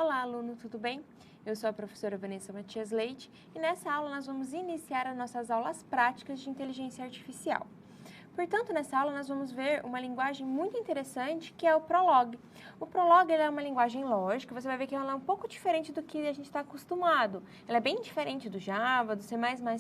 Olá, aluno, tudo bem? Eu sou a professora Vanessa Matias Leite e nessa aula nós vamos iniciar as nossas aulas práticas de inteligência artificial. Portanto, nessa aula nós vamos ver uma linguagem muito interessante que é o Prolog. O Prolog é uma linguagem lógica, você vai ver que ela é um pouco diferente do que a gente está acostumado. Ela é bem diferente do Java, do C++,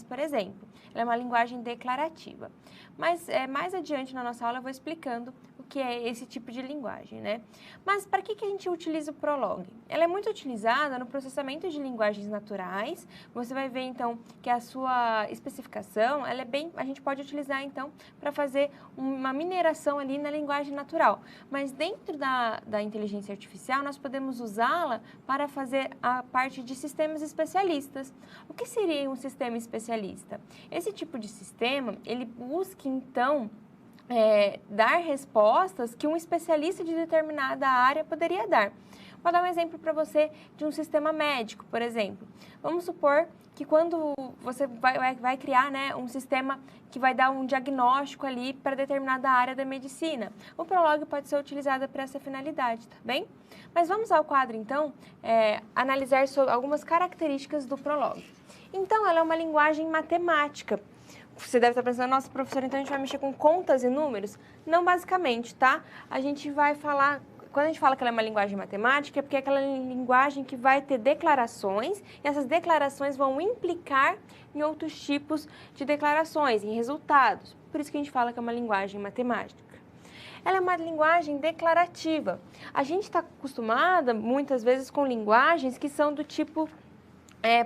por exemplo. Ela é uma linguagem declarativa. Mas mais adiante na nossa aula eu vou explicando o que é esse tipo de linguagem, né? Mas para que a gente utiliza o Prolog? Ela é muito utilizada no processamento de linguagens naturais. Você vai ver então que a sua especificação, a gente pode utilizar então para fazer uma mineração ali na linguagem natural. Mas dentro da inteligência artificial, nós podemos usá-la para fazer a parte de sistemas especialistas. O que seria um sistema especialista? Esse tipo de sistema, ele busca então dar respostas que um especialista de determinada área poderia dar. Vou dar um exemplo para você de um sistema médico, por exemplo. Vamos supor que quando você vai criar, né, um sistema que vai dar um diagnóstico ali para determinada área da medicina. O Prolog pode ser utilizado para essa finalidade, tá bem? Mas vamos ao quadro, então, analisar sobre algumas características do Prolog. Então, ela é uma linguagem matemática. Você deve estar pensando, nossa, professora, então a gente vai mexer com contas e números? Não basicamente, tá? A gente vai falar, quando a gente fala que ela é uma linguagem matemática, é porque é aquela linguagem que vai ter declarações, e essas declarações vão implicar em outros tipos de declarações, em resultados. Por isso que a gente fala que é uma linguagem matemática. Ela é uma linguagem declarativa. A gente está acostumada, muitas vezes, com linguagens que são do tipo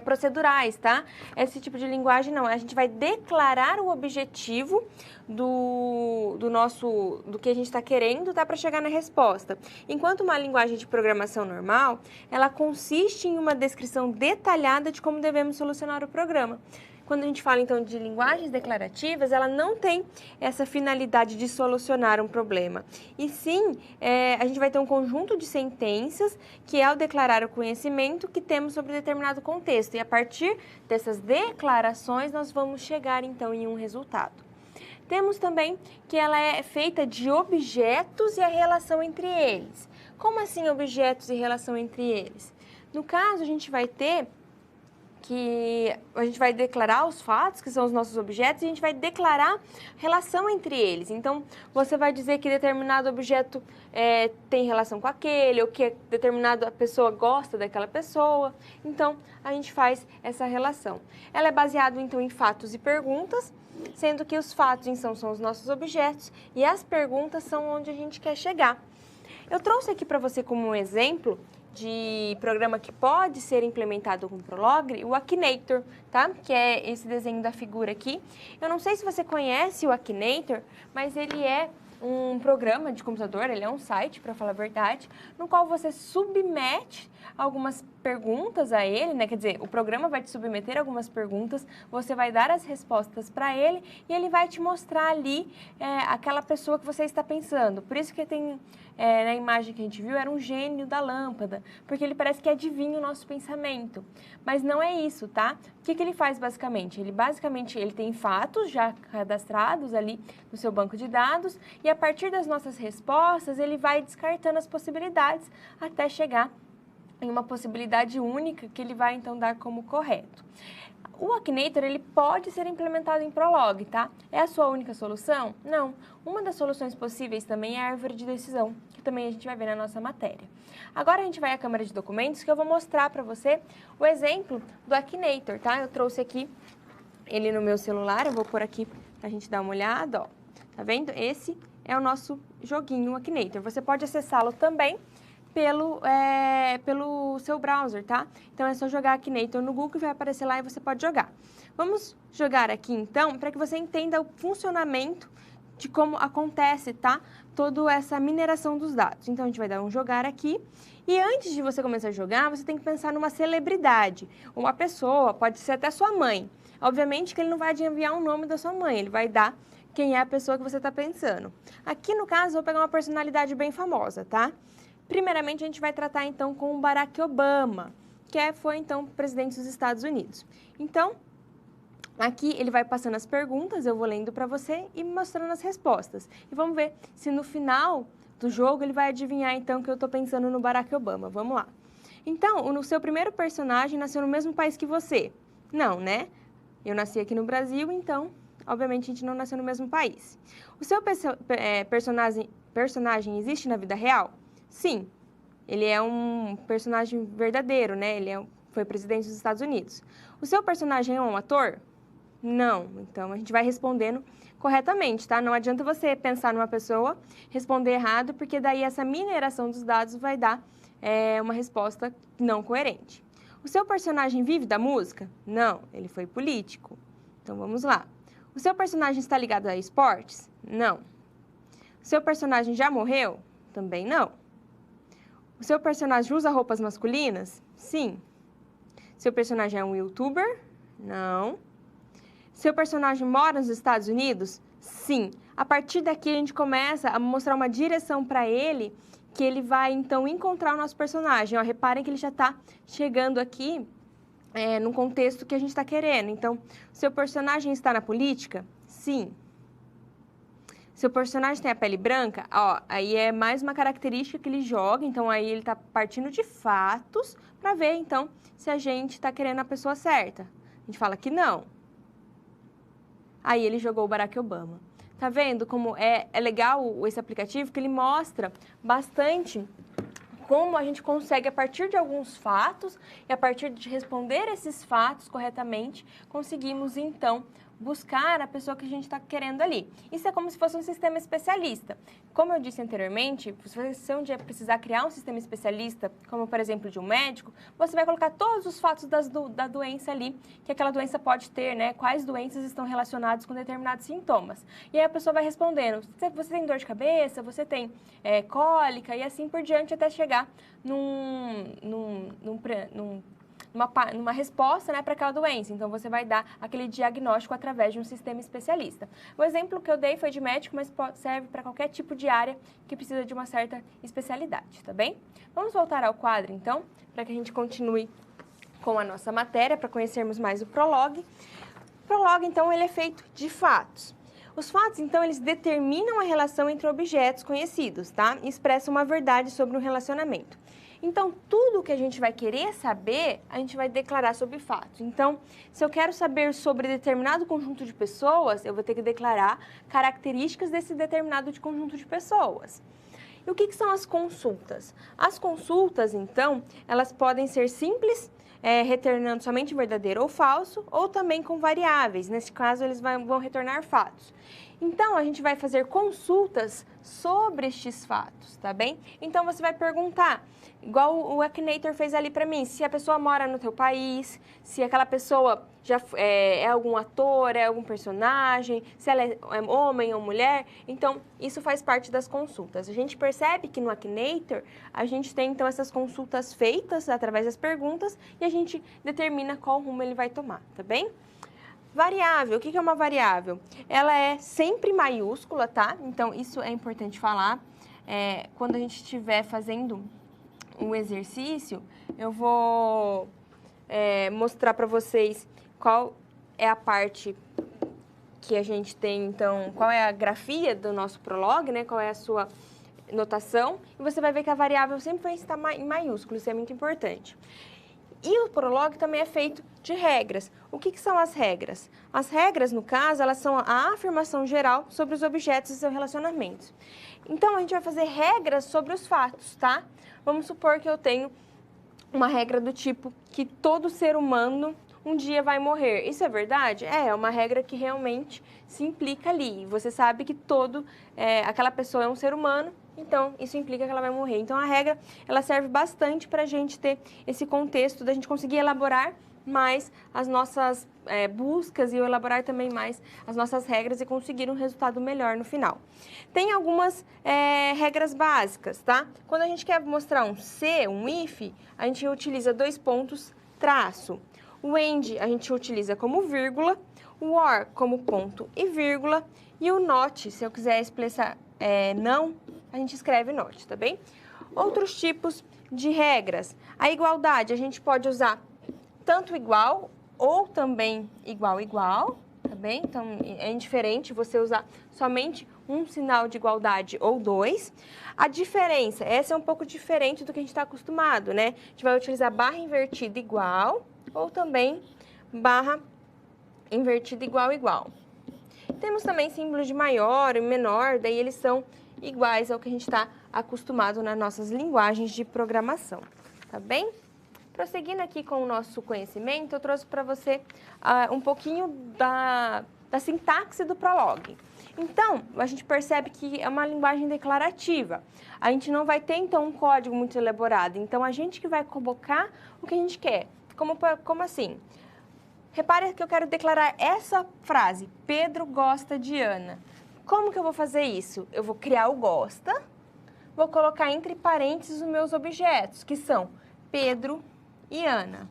procedurais, tá? Esse tipo de linguagem não, a gente vai declarar o objetivo do que a gente está querendo, tá? Para chegar na resposta. Enquanto uma linguagem de programação normal, ela consiste em uma descrição detalhada de como devemos solucionar o programa. Quando a gente fala, então, de linguagens declarativas, ela não tem essa finalidade de solucionar um problema. E sim, a gente vai ter um conjunto de sentenças que, ao declarar o conhecimento que temos sobre determinado contexto. E, a partir dessas declarações, nós vamos chegar, então, em um resultado. Temos também que ela é feita de objetos e a relação entre eles. Como assim objetos e relação entre eles? No caso, a gente vai ter que a gente vai declarar os fatos, que são os nossos objetos, e a gente vai declarar relação entre eles. Então, você vai dizer que determinado objeto tem relação com aquele, ou que determinada pessoa gosta daquela pessoa. Então, a gente faz essa relação. Ela é baseada, então, em fatos e perguntas, sendo que os fatos, então, são os nossos objetos, e as perguntas são onde a gente quer chegar. Eu trouxe aqui para você como um exemplo de programa que pode ser implementado com o Prolog, o Akinator, tá? Que é esse desenho da figura aqui. Eu não sei se você conhece o Akinator, mas ele é um programa de computador, ele é um site, para falar a verdade, no qual você submete algumas perguntas a ele, né? Quer dizer, o programa vai te submeter algumas perguntas, você vai dar as respostas para ele e ele vai te mostrar ali aquela pessoa que você está pensando. Por isso que tem, na imagem que a gente viu, era um gênio da lâmpada, porque ele parece que adivinha o nosso pensamento. Mas não é isso, tá? O que ele faz basicamente? Ele tem fatos já cadastrados ali no seu banco de dados e a partir das nossas respostas ele vai descartando as possibilidades até chegar em uma possibilidade única que ele vai então dar como correto. O Akinator, ele pode ser implementado em Prolog, tá? É a sua única solução? Não. Uma das soluções possíveis também é a árvore de decisão, que também a gente vai ver na nossa matéria. Agora a gente vai à câmera de documentos, que eu vou mostrar para você o exemplo do Akinator, tá? Eu trouxe aqui ele no meu celular, eu vou pôr aqui pra gente dar uma olhada, ó. Tá vendo? Esse é o nosso joguinho, o Akinator. Você pode acessá-lo também pelo seu browser, tá? Então, é só jogar Akinator no Google, vai aparecer lá e você pode jogar. Vamos jogar aqui, então, para que você entenda o funcionamento de como acontece, tá? Toda essa mineração dos dados. Então, a gente vai dar um jogar aqui. E antes de você começar a jogar, você tem que pensar numa celebridade. Uma pessoa, pode ser até sua mãe. Obviamente que ele não vai adivinhar o nome da sua mãe, ele vai dar quem é a pessoa que você está pensando. Aqui, no caso, eu vou pegar uma personalidade bem famosa, tá? Primeiramente, a gente vai tratar, então, com o Barack Obama, que foi, então, presidente dos Estados Unidos. Então, aqui ele vai passando as perguntas, eu vou lendo para você e mostrando as respostas. E vamos ver se no final do jogo ele vai adivinhar, então, que eu estou pensando no Barack Obama. Vamos lá. Então, o seu primeiro personagem nasceu no mesmo país que você? Não, né? Eu nasci aqui no Brasil, então, obviamente, a gente não nasceu no mesmo país. O seu personagem existe na vida real? Sim. Ele é um personagem verdadeiro, né? Foi presidente dos Estados Unidos. O seu personagem é um ator? Não. Então, a gente vai respondendo corretamente, tá? Não adianta você pensar numa pessoa, responder errado, porque daí essa mineração dos dados vai dar uma resposta não coerente. O seu personagem vive da música? Não, ele foi político. Então, vamos lá. O seu personagem está ligado a esportes? Não. O seu personagem já morreu? Também não. O seu personagem usa roupas masculinas? Sim. Seu personagem é um youtuber? Não. Seu personagem mora nos Estados Unidos? Sim. A partir daqui, a gente começa a mostrar uma direção para ele, que ele vai, então, encontrar o nosso personagem. Ó, reparem que ele já está chegando aqui no contexto que a gente está querendo. Então, seu personagem está na política? Sim. Seu personagem tem a pele branca? Ó, aí é mais uma característica que ele joga, então aí ele está partindo de fatos para ver, então, se a gente está querendo a pessoa certa. A gente fala que não. Aí ele jogou o Barack Obama. Tá vendo como é legal esse aplicativo? Que ele mostra bastante como a gente consegue, a partir de alguns fatos e a partir de responder esses fatos corretamente, conseguimos, então, buscar a pessoa que a gente está querendo ali. Isso é como se fosse um sistema especialista. Como eu disse anteriormente, se você um dia precisar criar um sistema especialista, como por exemplo de um médico, você vai colocar todos os fatos da doença ali, que aquela doença pode ter, né? Quais doenças estão relacionadas com determinados sintomas. E aí a pessoa vai respondendo, você tem dor de cabeça, você tem cólica e assim por diante até chegar numa resposta, né, para aquela doença. Então, você vai dar aquele diagnóstico através de um sistema especialista. O exemplo que eu dei foi de médico, mas serve para qualquer tipo de área que precisa de uma certa especialidade, tá bem? Vamos voltar ao quadro, então, para que a gente continue com a nossa matéria, para conhecermos mais o prologue. O prologue, então, ele é feito de fatos. Os fatos, então, eles determinam a relação entre objetos conhecidos, tá? E expressam uma verdade sobre um relacionamento. Então, tudo que a gente vai querer saber, a gente vai declarar sobre fatos. Então, se eu quero saber sobre determinado conjunto de pessoas, eu vou ter que declarar características desse determinado conjunto de pessoas. E o que são as consultas? As consultas, então, elas podem ser simples, retornando somente verdadeiro ou falso, ou também com variáveis. Nesse caso, eles vão retornar fatos. Então, a gente vai fazer consultas sobre estes fatos, tá bem? Então, você vai perguntar, igual o Akinator fez ali para mim, se a pessoa mora no teu país, se aquela pessoa já é algum ator, é algum personagem, se ela é homem ou mulher. Então, isso faz parte das consultas. A gente percebe que no Akinator, a gente tem, então, essas consultas feitas através das perguntas e a gente determina qual rumo ele vai tomar, tá bem? Variável, o que é uma variável? Ela é sempre maiúscula, tá? Então, isso é importante falar. Quando a gente estiver fazendo o exercício, eu vou mostrar para vocês qual é a parte que a gente tem, então, qual é a grafia do nosso prologue, né? Qual é a sua notação. E você vai ver que a variável sempre vai estar em maiúsculo, isso é muito importante. E o prologue também é feito de regras. O que são as regras? As regras, no caso, elas são a afirmação geral sobre os objetos e seus relacionamentos. Então, a gente vai fazer regras sobre os fatos, tá? Vamos supor que eu tenho uma regra do tipo que todo ser humano um dia vai morrer. Isso é verdade? É uma regra que realmente se implica ali. Você sabe que aquela pessoa é um ser humano, então isso implica que ela vai morrer. Então, a regra, ela serve bastante para a gente ter esse contexto da gente conseguir elaborar mais as nossas buscas e elaborar também mais as nossas regras e conseguir um resultado melhor no final. Tem algumas regras básicas, tá? Quando a gente quer mostrar um se, um if, a gente utiliza 2 pontos, traço. O AND a gente utiliza como vírgula, o OR como ponto e vírgula, e o NOT, se eu quiser expressar não, a gente escreve NOT, tá bem? Outros tipos de regras. A igualdade, a gente pode usar tanto igual ou também igual, tá bem? Então, é indiferente você usar somente um sinal de igualdade ou dois. A diferença, essa é um pouco diferente do que a gente está acostumado, né? A gente vai utilizar barra invertida igual ou também barra invertida igual igual. Temos também símbolos de maior e menor, daí eles são iguais ao que a gente está acostumado nas nossas linguagens de programação, tá bem? Prosseguindo aqui com o nosso conhecimento, eu trouxe para você um pouquinho da sintaxe do Prolog. Então, a gente percebe que é uma linguagem declarativa. A gente não vai ter, então, um código muito elaborado. Então, a gente que vai colocar o que a gente quer. Como assim? Repare que eu quero declarar essa frase, Pedro gosta de Ana. Como que eu vou fazer isso? Eu vou criar o gosta, vou colocar entre parênteses os meus objetos, que são Pedro e Ana.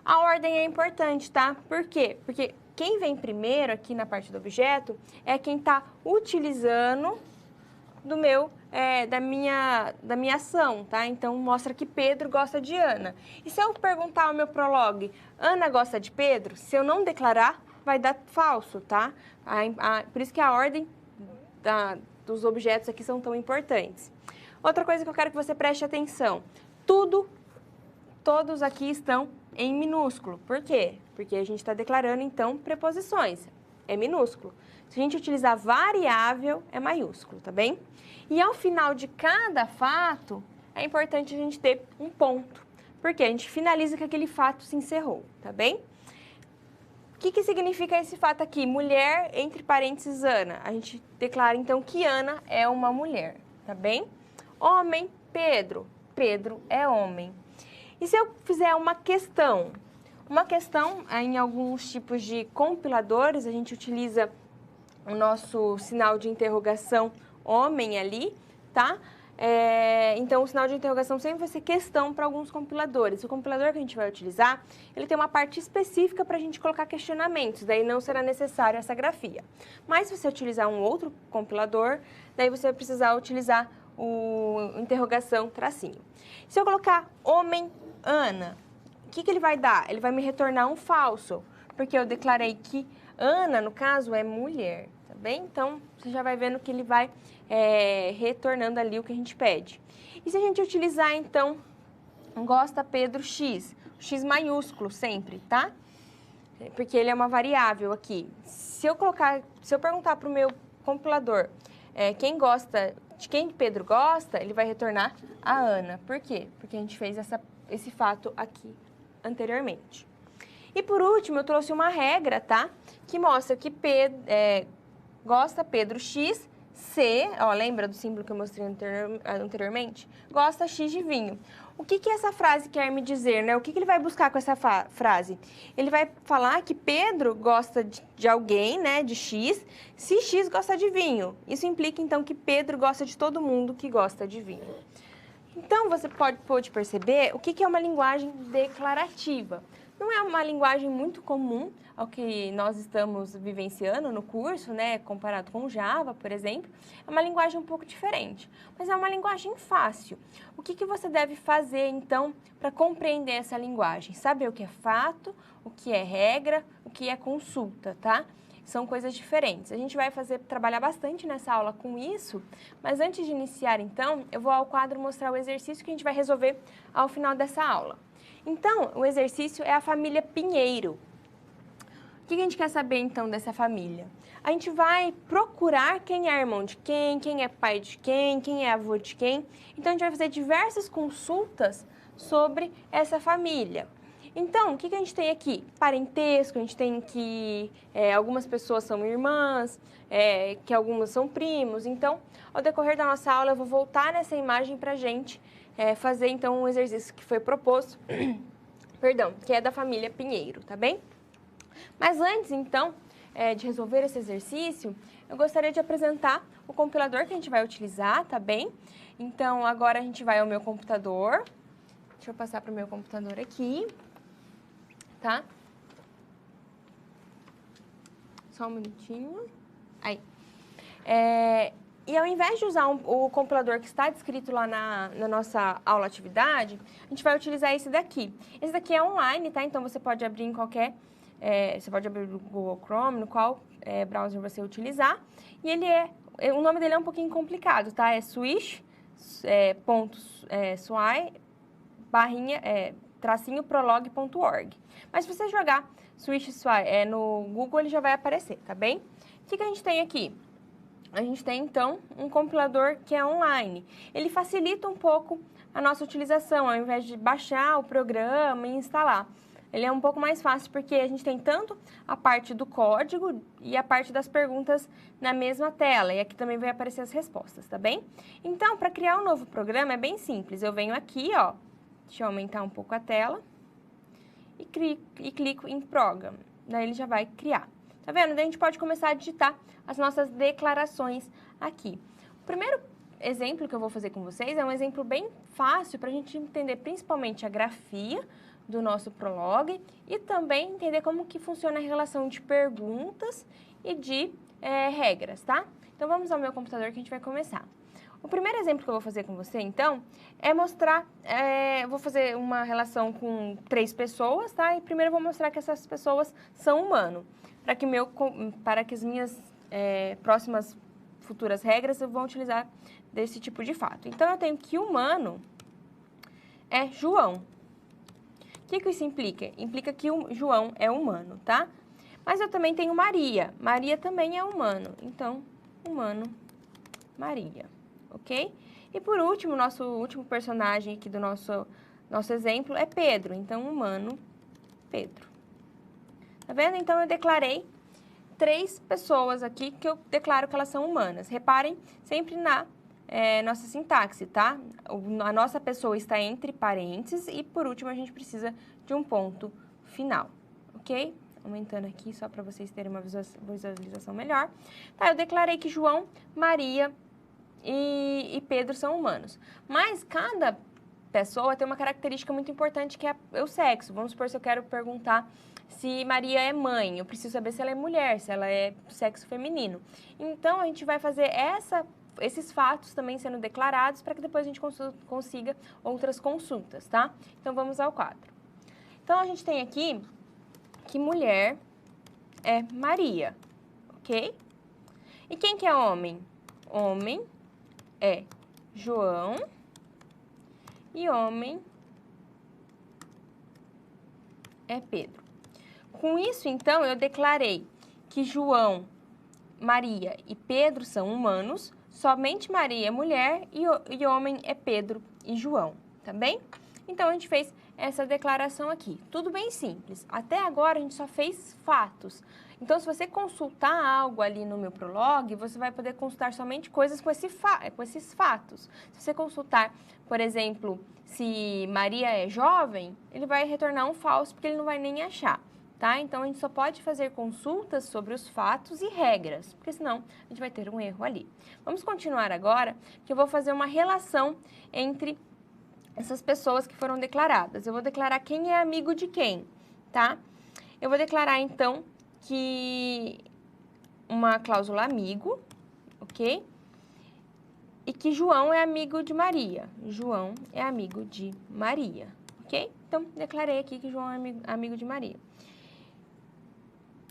A ordem é importante, tá? Por quê? Porque quem vem primeiro aqui na parte do objeto é quem está utilizando da minha ação, tá? Então, mostra que Pedro gosta de Ana. E se eu perguntar ao meu Prolog, Ana gosta de Pedro? Se eu não declarar, vai dar falso, tá? Por isso que a ordem dos objetos aqui são tão importantes. Outra coisa que eu quero que você preste atenção. Todos aqui estão em minúsculo. Por quê? Porque a gente está declarando, então, preposições. É minúsculo. Se a gente utilizar variável, é maiúsculo, tá bem? E ao final de cada fato, é importante a gente ter um ponto. Porque a gente finaliza que aquele fato se encerrou, tá bem? O que significa esse fato aqui? Mulher, entre parênteses, Ana. A gente declara, então, que Ana é uma mulher, tá bem? Homem, Pedro. Pedro é homem. E se eu fizer uma questão? Uma questão, em alguns tipos de compiladores, a gente utiliza o nosso sinal de interrogação homem ali, tá? Então, o sinal de interrogação sempre vai ser questão para alguns compiladores. O compilador que a gente vai utilizar, ele tem uma parte específica para a gente colocar questionamentos, daí não será necessário essa grafia. Mas se você utilizar um outro compilador, daí você vai precisar utilizar o interrogação tracinho. Se eu colocar homem, Ana, o que ele vai dar? Ele vai me retornar um falso, porque eu declarei que Ana, no caso, é mulher, tá bem? Então, você já vai vendo que ele vai retornando ali o que a gente pede. E se a gente utilizar, então, gosta Pedro X, X maiúsculo sempre, tá? Porque ele é uma variável aqui. Se eu perguntar para o meu compilador de quem Pedro gosta, ele vai retornar a Ana. Por quê? Porque a gente fez esse fato aqui anteriormente. E por último, eu trouxe uma regra, tá? Que mostra que gosta Pedro X, C, lembra do símbolo que eu mostrei anteriormente? Gosta X de vinho. O que essa frase quer me dizer, né? O que ele vai buscar com essa frase? Ele vai falar que Pedro gosta de alguém, né, de X, se X gosta de vinho. Isso implica, então, que Pedro gosta de todo mundo que gosta de vinho. Então, você pode perceber o que é uma linguagem declarativa. Não é uma linguagem muito comum ao que nós estamos vivenciando no curso, né, comparado com Java, por exemplo. É uma linguagem um pouco diferente, mas é uma linguagem fácil. O que você deve fazer, então, para compreender essa linguagem? Saber o que é fato, o que é regra, o que é consulta, tá? São coisas diferentes. A gente vai trabalhar bastante nessa aula com isso, mas antes de iniciar, então, eu vou ao quadro mostrar o exercício que a gente vai resolver ao final dessa aula. Então, o exercício é a família Pinheiro. O que a gente quer saber, então, dessa família? A gente vai procurar quem é irmão de quem é pai de quem é avô de quem. Então, a gente vai fazer diversas consultas sobre essa família. Então, o que a gente tem aqui? Parentesco, a gente tem que algumas pessoas são irmãs, que algumas são primos. Então, ao decorrer da nossa aula, eu vou voltar nessa imagem para a gente fazer, então, um exercício que foi proposto, que é da família Pinheiro, tá bem? Mas antes, então, de resolver esse exercício, eu gostaria de apresentar o compilador que a gente vai utilizar, tá bem? Então, agora a gente vai ao meu computador. Deixa eu passar para o meu computador aqui, tá? Só um minutinho. Aí. E ao invés de usar o compilador que está descrito lá na nossa aula atividade, a gente vai utilizar esse daqui. Esse daqui é online, tá? Então, você pode abrir em qualquer... você pode abrir o Google Chrome, no qual browser você utilizar. E ele é o nome dele é um pouquinho complicado, tá? É swish, swai, barrinha, tracinho prolog.org. Mas se você jogar swish swai no Google, ele já vai aparecer, tá bem? O que a gente tem aqui? A gente tem, então, um compilador que é online. Ele facilita um pouco a nossa utilização, ao invés de baixar o programa e instalar. Ele é um pouco mais fácil porque a gente tem tanto a parte do código e a parte das perguntas na mesma tela. E aqui também vai aparecer as respostas, tá bem? Então, para criar um novo programa é bem simples. Eu venho aqui, ó, deixa eu aumentar um pouco a tela e clico em Program. Daí ele já vai criar. Tá vendo? Daí a gente pode começar a digitar as nossas declarações aqui. O primeiro exemplo que eu vou fazer com vocês é um exemplo bem fácil para a gente entender principalmente a grafia do nosso Prolog e também entender como que funciona a relação de perguntas e de regras, tá? Então, vamos ao meu computador que a gente vai começar. O primeiro exemplo que eu vou fazer com você, então, é mostrar, eu vou fazer uma relação com 3 pessoas, tá? E primeiro eu vou mostrar que essas pessoas são humanos, para que as minhas próximas futuras regras eu vou utilizar desse tipo de fato. Então, eu tenho que humano é João. O que isso implica? Implica que o João é humano, tá? Mas eu também tenho Maria. Maria também é humano. Então, humano, Maria. Ok? E por último, nosso último personagem aqui do nosso exemplo é Pedro. Então, humano, Pedro. Tá vendo? Então, eu declarei 3 pessoas aqui que eu declaro que elas são humanas. Reparem sempre na nossa sintaxe, tá? A nossa pessoa está entre parênteses e, por último, a gente precisa de um ponto final, ok? Aumentando aqui só para vocês terem uma visualização melhor. Tá, eu declarei que João, Maria e Pedro são humanos. Mas cada pessoa tem uma característica muito importante que é o sexo. Vamos supor, se eu quero perguntar se Maria é mãe, eu preciso saber se ela é mulher, se ela é sexo feminino. Então, a gente vai fazer esses fatos também sendo declarados para que depois a gente consiga outras consultas, tá? Então, vamos ao quadro. Então, a gente tem aqui que mulher é Maria, ok? E quem que é homem? Homem é João e homem é Pedro. Com isso, então, eu declarei que João, Maria e Pedro são humanos, somente Maria é mulher e homem é Pedro e João, tá bem? Então, a gente fez essa declaração aqui. Tudo bem simples. Até agora, a gente só fez fatos. Então, se você consultar algo ali no meu Prolog, você vai poder consultar somente coisas com esses fatos. Se você consultar, por exemplo, se Maria é jovem, ele vai retornar um falso, porque ele não vai nem achar. Tá? Então, a gente só pode fazer consultas sobre os fatos e regras, porque senão a gente vai ter um erro ali. Vamos continuar agora, que eu vou fazer uma relação entre essas pessoas que foram declaradas. Eu vou declarar quem é amigo de quem, tá? Eu vou declarar, então, que uma cláusula amigo, ok? E que João é amigo de Maria. João é amigo de Maria, ok? Então, declarei aqui que João é amigo de Maria.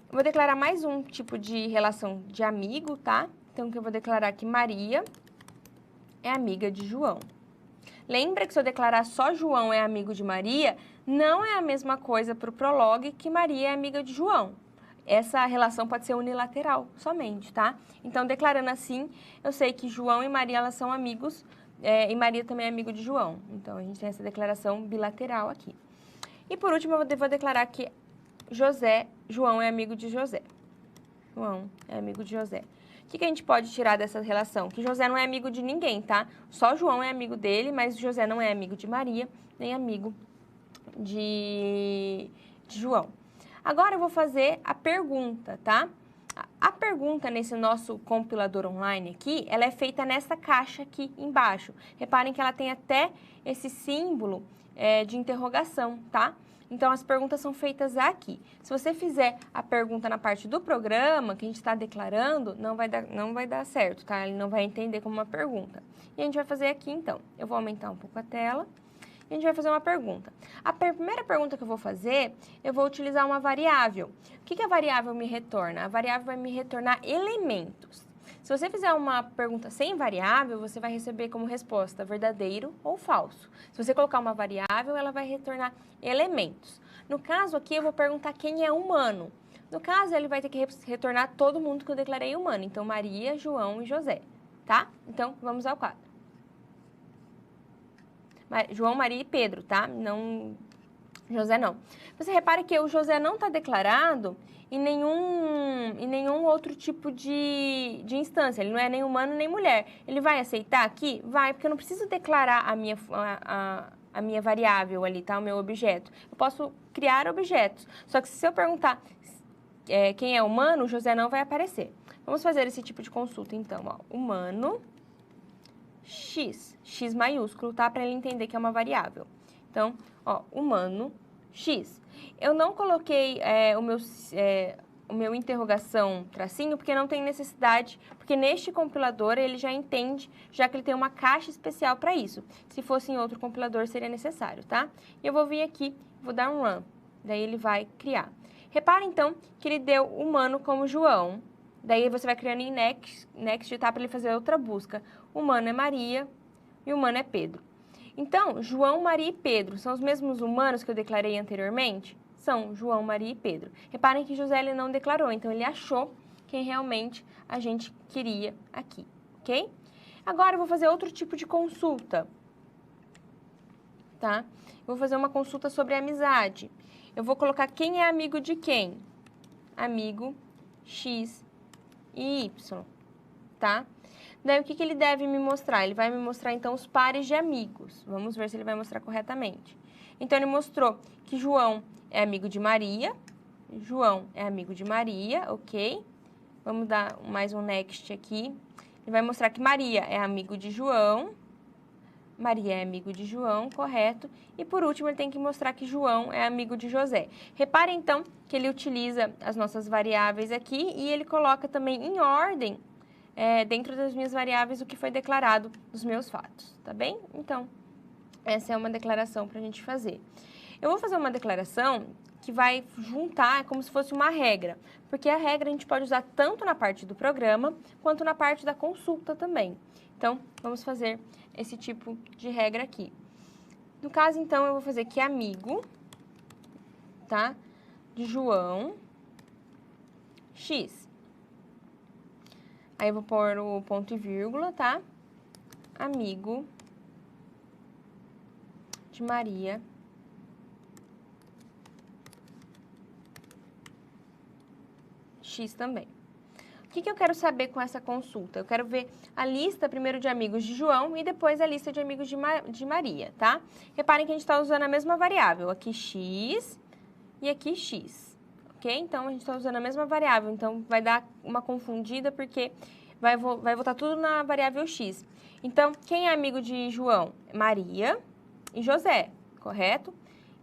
Vou declarar mais um tipo de relação de amigo, tá? Então, que eu vou declarar que Maria é amiga de João. Lembra que se eu declarar só João é amigo de Maria, não é a mesma coisa para o Prolog que Maria é amiga de João. Essa relação pode ser unilateral somente, tá? Então, declarando assim, eu sei que João e Maria, elas são amigos, e Maria também é amigo de João. Então, a gente tem essa declaração bilateral aqui. E, por último, eu vou declarar que João é amigo de José. João é amigo de José. O que a gente pode tirar dessa relação? Que José não é amigo de ninguém, tá? Só João é amigo dele, mas José não é amigo de Maria, nem amigo de João. Agora eu vou fazer a pergunta, tá? A pergunta nesse nosso compilador online aqui, ela é feita nessa caixa aqui embaixo. Reparem que ela tem até esse símbolo de interrogação, tá? Então, as perguntas são feitas aqui. Se você fizer a pergunta na parte do programa, que a gente está declarando, não vai dar certo, tá? Ele não vai entender como uma pergunta. E a gente vai fazer aqui, então. Eu vou aumentar um pouco a tela e a gente vai fazer uma pergunta. A primeira pergunta que eu vou fazer, eu vou utilizar uma variável. O que a variável me retorna? A variável vai me retornar elementos. Se você fizer uma pergunta sem variável, você vai receber como resposta verdadeiro ou falso. Se você colocar uma variável, ela vai retornar elementos. No caso aqui, eu vou perguntar quem é humano. No caso, ele vai ter que retornar todo mundo que eu declarei humano. Então, Maria, João e José, tá? Então, vamos ao quadro. João, Maria e Pedro, tá? Não, José não. Você repare que o José não está declarado em nenhum outro tipo de instância. Ele não é nem humano nem mulher. Ele vai aceitar aqui? Vai, porque eu não preciso declarar a minha variável ali, tá? O meu objeto. Eu posso criar objetos. Só que se eu perguntar quem é humano, o José não vai aparecer. Vamos fazer esse tipo de consulta, então. Ó, humano, X. X maiúsculo, tá? Para ele entender que é uma variável. Então, ó, humano, X. Eu não coloquei o meu interrogação tracinho, porque não tem necessidade, porque neste compilador ele já entende, já que ele tem uma caixa especial para isso. Se fosse em outro compilador, seria necessário, tá? E eu vou vir aqui, vou dar um run, daí ele vai criar. Repara, então, que ele deu humano como João, daí você vai criando em next, tá? Para ele fazer outra busca. Humano é Maria e humano é Pedro. Então, João, Maria e Pedro são os mesmos humanos que eu declarei anteriormente? São João, Maria e Pedro. Reparem que José ele não declarou, então ele achou quem realmente a gente queria aqui, ok? Agora eu vou fazer outro tipo de consulta, tá? Eu vou fazer uma consulta sobre amizade. Eu vou colocar quem é amigo de quem? Amigo X e Y, tá? Daí, o que ele deve me mostrar? Ele vai me mostrar, então, os pares de amigos. Vamos ver se ele vai mostrar corretamente. Então, ele mostrou que João é amigo de Maria. João é amigo de Maria, ok? Vamos dar mais um next aqui. Ele vai mostrar que Maria é amigo de João. Maria é amigo de João, correto. E, por último, ele tem que mostrar que João é amigo de José. Repare, então, que ele utiliza as nossas variáveis aqui e ele coloca também em ordem dentro das minhas variáveis o que foi declarado nos meus fatos, tá bem? Então, essa é uma declaração para a gente fazer. Eu vou fazer uma declaração que vai juntar como se fosse uma regra, porque a regra a gente pode usar tanto na parte do programa, quanto na parte da consulta também. Então, vamos fazer esse tipo de regra aqui. No caso, então, eu vou fazer aqui amigo, tá? De João X. Aí eu vou pôr o ponto e vírgula, tá? Amigo de Maria X também. O que eu quero saber com essa consulta? Eu quero ver a lista primeiro de amigos de João e depois a lista de amigos de Maria, tá? Reparem que a gente está usando a mesma variável. Aqui X e aqui X. Ok? Então, a gente está usando a mesma variável, então vai dar uma confundida porque vai voltar tudo na variável X. Então, quem é amigo de João? Maria e José, correto?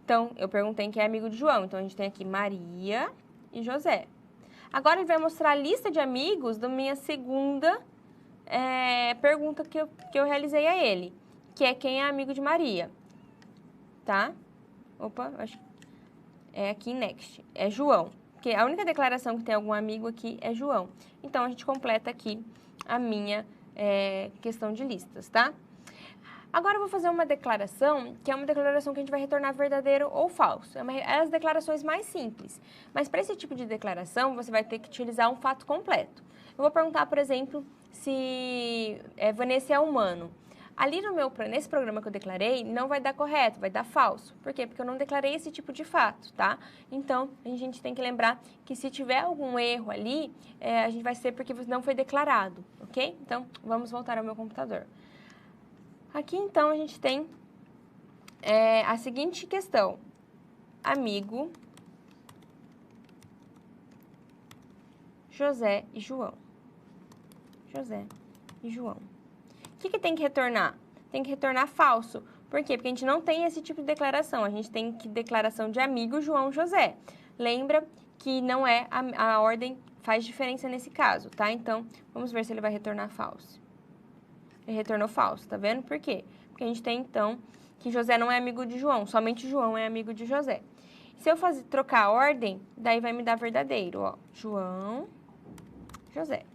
Então, eu perguntei quem é amigo de João, então a gente tem aqui Maria e José. Agora, ele vai mostrar a lista de amigos da minha segunda pergunta que eu realizei a ele, que é quem é amigo de Maria, tá? Opa, acho que é aqui em next, é João, porque a única declaração que tem algum amigo aqui é João. Então, a gente completa aqui a minha questão de listas, tá? Agora, eu vou fazer uma declaração, que é uma declaração que a gente vai retornar verdadeiro ou falso. É as declarações mais simples. Mas, para esse tipo de declaração, você vai ter que utilizar um fato completo. Eu vou perguntar, por exemplo, se Vanessa é humano. Ali nesse programa que eu declarei, não vai dar correto, vai dar falso. Por quê? Porque eu não declarei esse tipo de fato, tá? Então, a gente tem que lembrar que se tiver algum erro ali, a gente vai ser porque não foi declarado, ok? Então, vamos voltar ao meu computador. Aqui, então, a gente tem a seguinte questão. Amigo José e João. José e João. O que tem que retornar? Tem que retornar falso. Por quê? Porque a gente não tem esse tipo de declaração. A gente tem declaração de amigo João José. Lembra que não é a ordem faz diferença nesse caso, tá? Então, vamos ver se ele vai retornar falso. Ele retornou falso, tá vendo? Por quê? Porque a gente tem, então, que José não é amigo de João. Somente João é amigo de José. Se eu trocar a ordem, daí vai me dar verdadeiro, ó. João, José.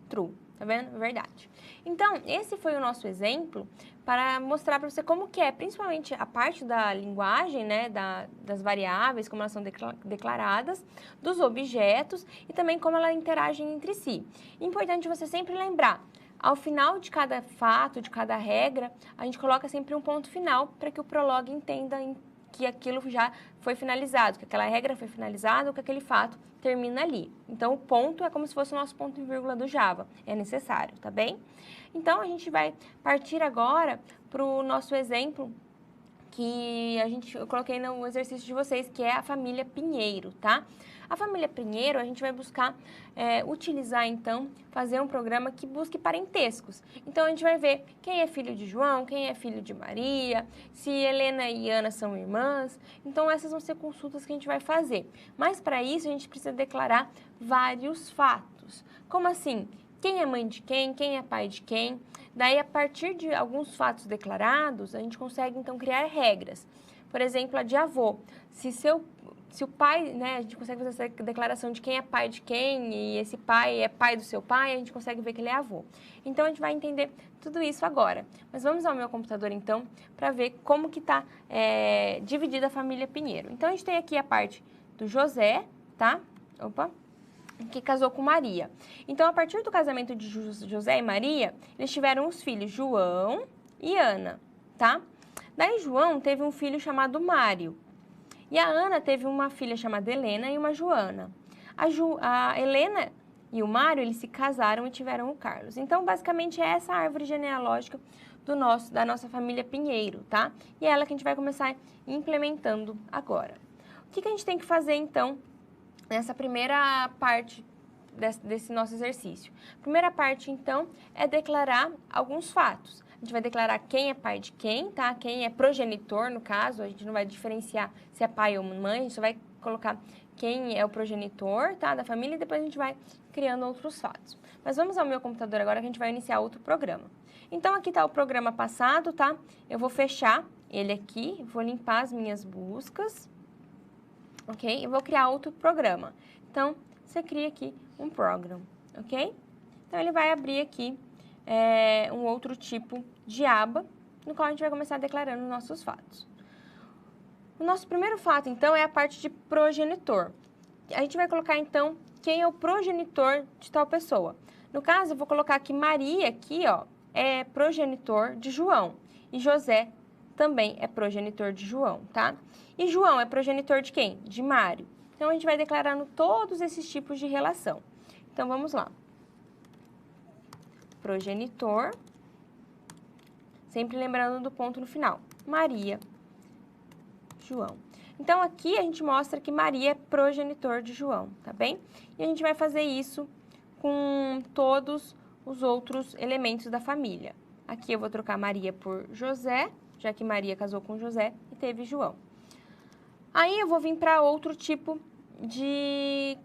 true. Tá vendo? Verdade. Então, esse foi o nosso exemplo para mostrar para você como que é, principalmente a parte da linguagem, né, das variáveis, como elas são declaradas, dos objetos e também como elas interagem entre si. Importante você sempre lembrar, ao final de cada fato, de cada regra, a gente coloca sempre um ponto final para que o Prolog entenda que aquilo já foi finalizado, que aquela regra foi finalizada ou que aquele fato termina ali. Então, o ponto é como se fosse o nosso ponto e vírgula do Java. É necessário, tá bem? Então, a gente vai partir agora para o nosso exemplo que eu coloquei no exercício de vocês, que é a família Pinheiro, tá? A família Pinheiro, a gente vai buscar utilizar, então, fazer um programa que busque parentescos. Então, a gente vai ver quem é filho de João, quem é filho de Maria, se Helena e Ana são irmãs. Então, essas vão ser consultas que a gente vai fazer. Mas, para isso, a gente precisa declarar vários fatos. Como assim? Quem é mãe de quem? Quem é pai de quem? Daí, a partir de alguns fatos declarados, a gente consegue, então, criar regras. Por exemplo, a de avô. Se o pai, né, a gente consegue fazer essa declaração de quem é pai de quem e esse pai é pai do seu pai, a gente consegue ver que ele é avô. Então, a gente vai entender tudo isso agora. Mas vamos ao meu computador, então, para ver como que está dividida a família Pinheiro. Então, a gente tem aqui a parte do José, tá? Opa! Que casou com Maria. Então, a partir do casamento de José e Maria, eles tiveram os filhos João e Ana, tá? Daí, João teve um filho chamado Mário. E a Ana teve uma filha chamada Helena e uma Joana. A Helena e o Mário, eles se casaram e tiveram o Carlos. Então, basicamente, é essa árvore genealógica da nossa família Pinheiro, tá? E é ela que a gente vai começar implementando agora. O que a gente tem que fazer, então, nessa primeira parte desse nosso exercício? A primeira parte, então, é declarar alguns fatos. A gente vai declarar quem é pai de quem, tá? Quem é progenitor, no caso, a gente não vai diferenciar se é pai ou mãe, a gente só vai colocar quem é o progenitor, tá? Da família, e depois a gente vai criando outros fatos. Mas vamos ao meu computador agora que a gente vai iniciar outro programa. Então, aqui está o programa passado, tá? Eu vou fechar ele aqui, vou limpar as minhas buscas, ok? E vou criar outro programa. Então, você cria aqui um program, ok? Então, ele vai abrir aqui um outro tipo de aba, no qual a gente vai começar declarando nossos fatos. O nosso primeiro fato, então, é a parte de progenitor. A gente vai colocar, então, quem é o progenitor de tal pessoa. No caso, eu vou colocar que Maria, aqui, ó, é progenitor de João. E José também é progenitor de João, tá? E João é progenitor de quem? De Mário. Então, a gente vai declarando todos esses tipos de relação. Então, vamos lá. Progenitor, sempre lembrando do ponto no final. Maria, João. Então, aqui a gente mostra que Maria é progenitor de João, tá bem? E a gente vai fazer isso com todos os outros elementos da família. Aqui eu vou trocar Maria por José, já que Maria casou com José e teve João. Aí eu vou vir para outro tipo de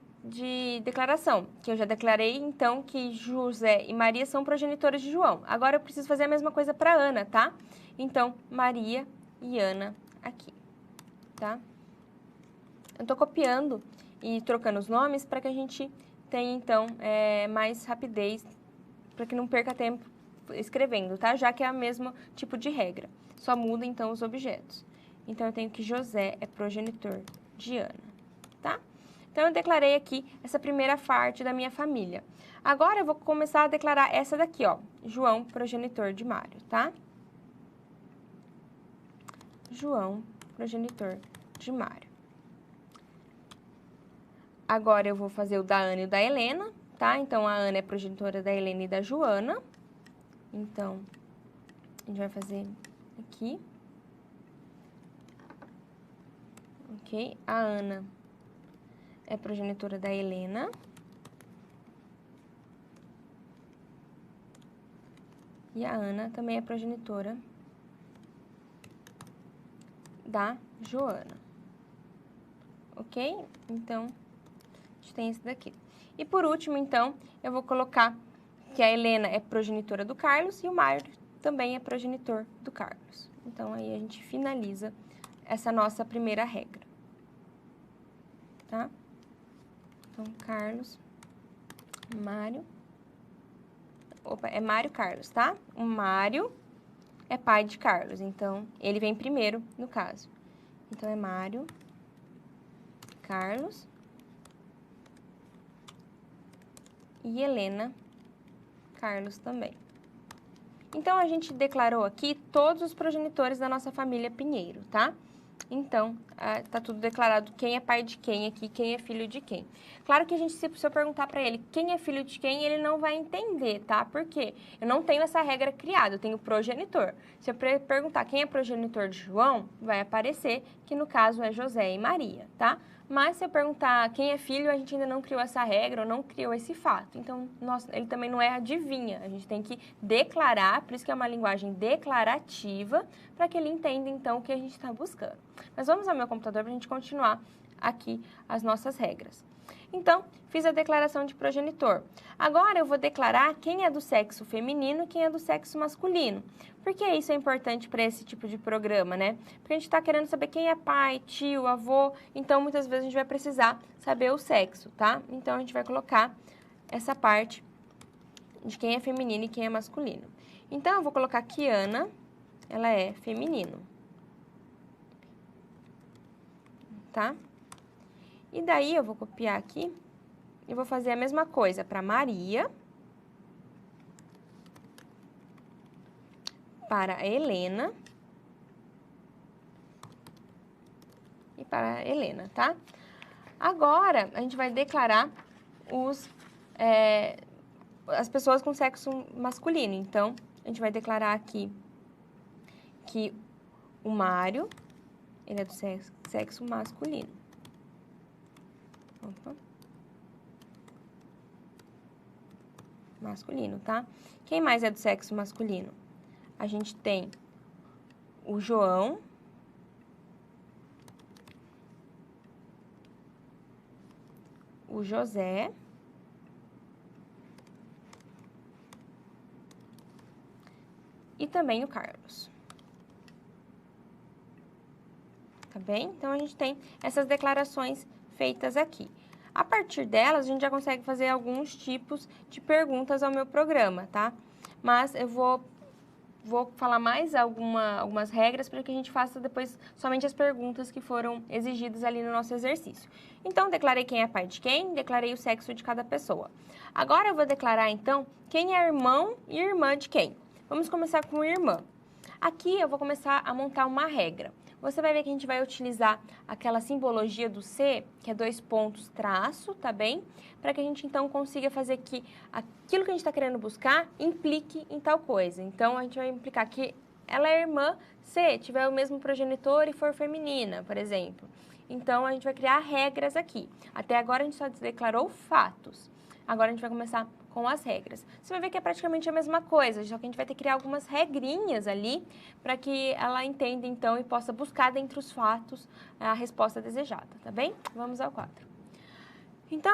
declaração, que eu já declarei, então, que José e Maria são progenitores de João. Agora eu preciso fazer a mesma coisa para Ana, tá? Então, Maria e Ana aqui, tá? Eu tô copiando e trocando os nomes para que a gente tenha, então, mais rapidez, para que não perca tempo escrevendo, tá? Já que é o mesmo tipo de regra, só muda, então, os objetos. Então, eu tenho que José é progenitor de Ana, tá? Então, eu declarei aqui essa primeira parte da minha família. Agora, eu vou começar a declarar essa daqui, ó. João, progenitor de Mário, tá? João, progenitor de Mário. Agora, eu vou fazer o da Ana e o da Helena, tá? Então, a Ana é progenitora da Helena e da Joana. Então, a gente vai fazer aqui. Ok? A Ana é progenitora da Helena. E a Ana também é progenitora da Joana. Ok? Então, a gente tem esse daqui. E por último, então, eu vou colocar que a Helena é progenitora do Carlos e o Mário também é progenitor do Carlos. Então, aí a gente finaliza essa nossa primeira regra. Tá? Então, Carlos, Mário, Helena. Então, a gente vai Opa, é Mário Carlos, tá? O Mário é pai de Carlos, então ele vem primeiro no caso. Então é Mário Carlos e Helena Carlos também. Então, a gente declarou aqui todos os progenitores da nossa família Pinheiro, tá? Então, tá tudo declarado quem é pai de quem aqui, quem é filho de quem. Claro que se eu perguntar para ele quem é filho de quem, ele não vai entender, tá? Por quê? Eu não tenho essa regra criada, eu tenho progenitor. Se eu perguntar quem é progenitor de João, vai aparecer que no caso é José e Maria, tá? Mas se eu perguntar quem é filho, a gente ainda não criou essa regra ou não criou esse fato. Então, ele também não é adivinha. A gente tem que declarar, por isso que é uma linguagem declarativa, para que ele entenda, então, o que a gente está buscando. Mas vamos ao meu computador para a gente continuar aqui as nossas regras. Então, fiz a declaração de progenitor. Agora, eu vou declarar quem é do sexo feminino e quem é do sexo masculino. Por que isso é importante para esse tipo de programa, né? Porque a gente está querendo saber quem é pai, tio, avô, então muitas vezes a gente vai precisar saber o sexo, tá? Então, a gente vai colocar essa parte de quem é feminino e quem é masculino. Então, eu vou colocar que Ana, ela é feminino. Tá? E daí, eu vou copiar aqui e vou fazer a mesma coisa para Maria, para a Helena e para a Helena, tá? Agora, a gente vai declarar as pessoas com sexo masculino. Então, a gente vai declarar aqui que o Mário, ele é do sexo masculino. Opa. Masculino, tá? Quem mais é do sexo masculino? A gente tem o João, o José e também o Carlos. Tá bem? Então, a gente tem essas declarações feitas aqui. A partir delas, a gente já consegue fazer alguns tipos de perguntas ao meu programa, tá? Mas eu vou falar mais algumas regras para que a gente faça depois somente as perguntas que foram exigidas ali no nosso exercício. Então, declarei quem é pai de quem, declarei o sexo de cada pessoa. Agora, eu vou declarar, então, quem é irmão e irmã de quem. Vamos começar com irmã. Aqui, eu vou começar a montar uma regra. Você vai ver que a gente vai utilizar aquela simbologia do C, que é 2 pontos, traço, tá bem? Para que a gente, então, consiga fazer que aquilo que a gente está querendo buscar implique em tal coisa. Então, a gente vai implicar que ela é irmã se tiver o mesmo progenitor e for feminina, por exemplo. Então, a gente vai criar regras aqui. Até agora, a gente só declarou fatos. Agora, a gente vai começar com as regras. Você vai ver que é praticamente a mesma coisa, só que a gente vai ter que criar algumas regrinhas ali para que ela entenda, então, e possa buscar dentre os fatos a resposta desejada, tá bem? Vamos ao quadro. Então,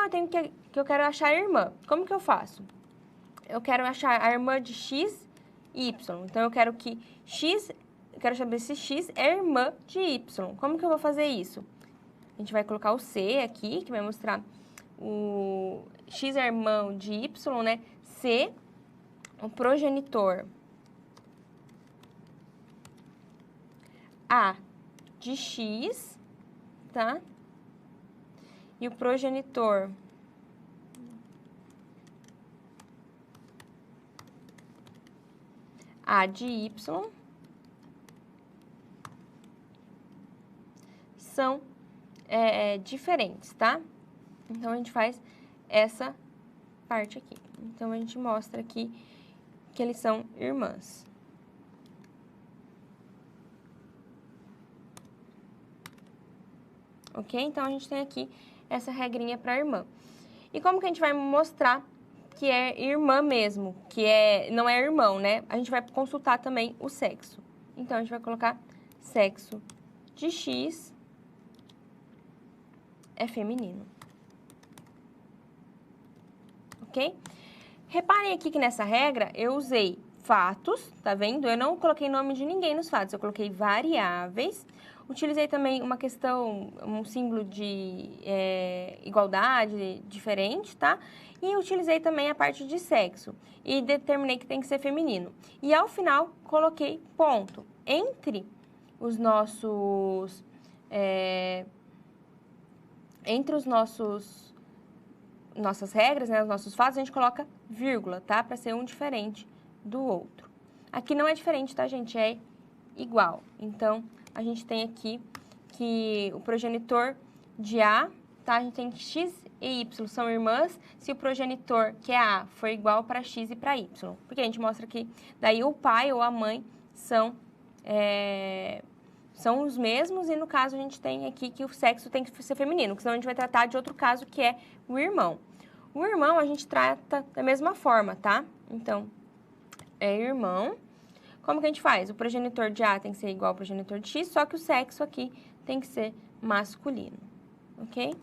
eu quero achar a irmã. Como que eu faço? Eu quero achar a irmã de X e Y. Então, eu quero saber se X é irmã de Y. Como que eu vou fazer isso? A gente vai colocar o C aqui, que vai mostrar o X é irmão de Y, né? C, o progenitor A de X, tá? E o progenitor A de Y são diferentes, tá? Então, a gente faz essa parte aqui. Então, a gente mostra aqui que eles são irmãs. Ok? Então, a gente tem aqui essa regrinha para irmã. E como que a gente vai mostrar que é irmã mesmo, não é irmão, né? A gente vai consultar também o sexo. Então, a gente vai colocar sexo de X é feminino. Ok? Reparem aqui que nessa regra eu usei fatos, tá vendo? Eu não coloquei nome de ninguém nos fatos, eu coloquei variáveis. Utilizei também uma questão, um símbolo de igualdade diferente, tá? E utilizei também a parte de sexo e determinei que tem que ser feminino. E ao final, coloquei ponto. Entre os nossos... nossas regras, né, os nossos fatos, a gente coloca vírgula, tá? Para ser um diferente do outro. Aqui não é diferente, tá, gente? É igual. Então, a gente tem aqui que o progenitor de A, tá? A gente tem que X e Y são irmãs se o progenitor, que é A, for igual para X e para Y. Porque a gente mostra que daí o pai ou a mãe são os mesmos e no caso a gente tem aqui que o sexo tem que ser feminino, porque senão a gente vai tratar de outro caso que é o irmão. O irmão a gente trata da mesma forma, tá? Então, é irmão. Como que a gente faz? O progenitor de A tem que ser igual ao progenitor de X, só que o sexo aqui tem que ser masculino, ok?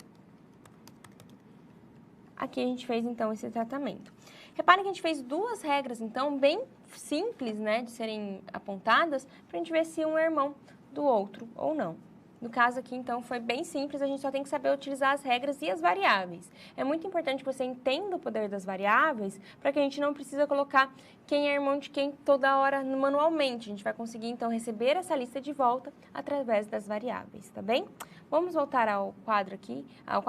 Aqui a gente fez, então, esse tratamento. Reparem que a gente fez duas regras, então, bem simples, né, de serem apontadas, para a gente ver se um é irmão do outro ou não. No caso aqui, então, foi bem simples, a gente só tem que saber utilizar as regras e as variáveis. É muito importante que você entenda o poder das variáveis, para que a gente não precisa colocar quem é irmão de quem toda hora manualmente. A gente vai conseguir, então, receber essa lista de volta através das variáveis, tá bem? Vamos voltar ao quadro aqui, ao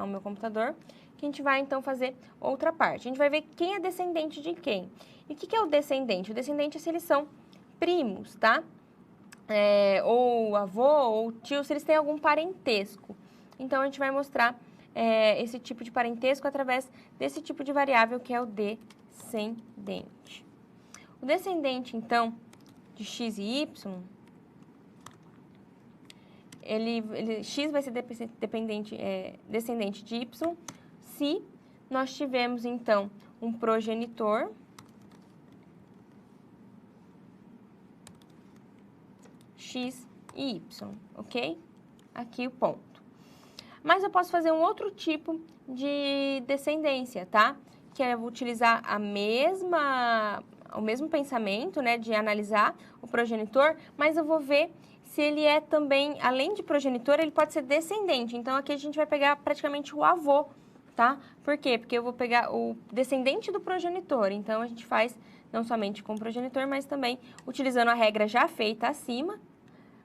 meu computador, que a gente vai, então, fazer outra parte. A gente vai ver quem é descendente de quem. E o que é o descendente? O descendente é se eles são primos, tá? Ou avô, ou tio, se eles têm algum parentesco. Então, a gente vai mostrar esse tipo de parentesco através desse tipo de variável que é o descendente. O descendente, então, de x e y, x vai ser descendente de y se nós tivermos, então, um progenitor x e y, ok? Aqui o ponto. Mas eu posso fazer um outro tipo de descendência, tá? Que é utilizar o mesmo pensamento, né, de analisar o progenitor, mas eu vou ver se ele é também, além de progenitor, ele pode ser descendente. Então, aqui a gente vai pegar praticamente o avô, tá? Por quê? Porque eu vou pegar o descendente do progenitor. Então, a gente faz não somente com o progenitor, mas também utilizando a regra já feita acima,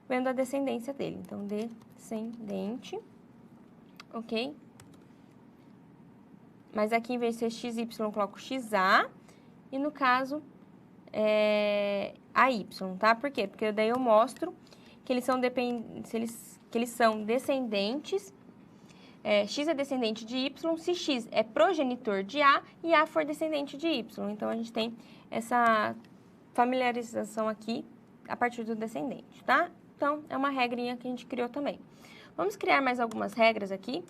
vendo a descendência dele. Então, descendente, ok? Mas aqui, em vez de ser XY, eu coloco XA. E, no caso, AY, tá? Por quê? Porque daí eu mostro que eles são, descendentes. X é descendente de Y, se X é progenitor de A e A for descendente de Y. Então, a gente tem essa familiarização aqui a partir do descendente, tá? Então, é uma regrinha que a gente criou também. Vamos criar mais algumas regras aqui.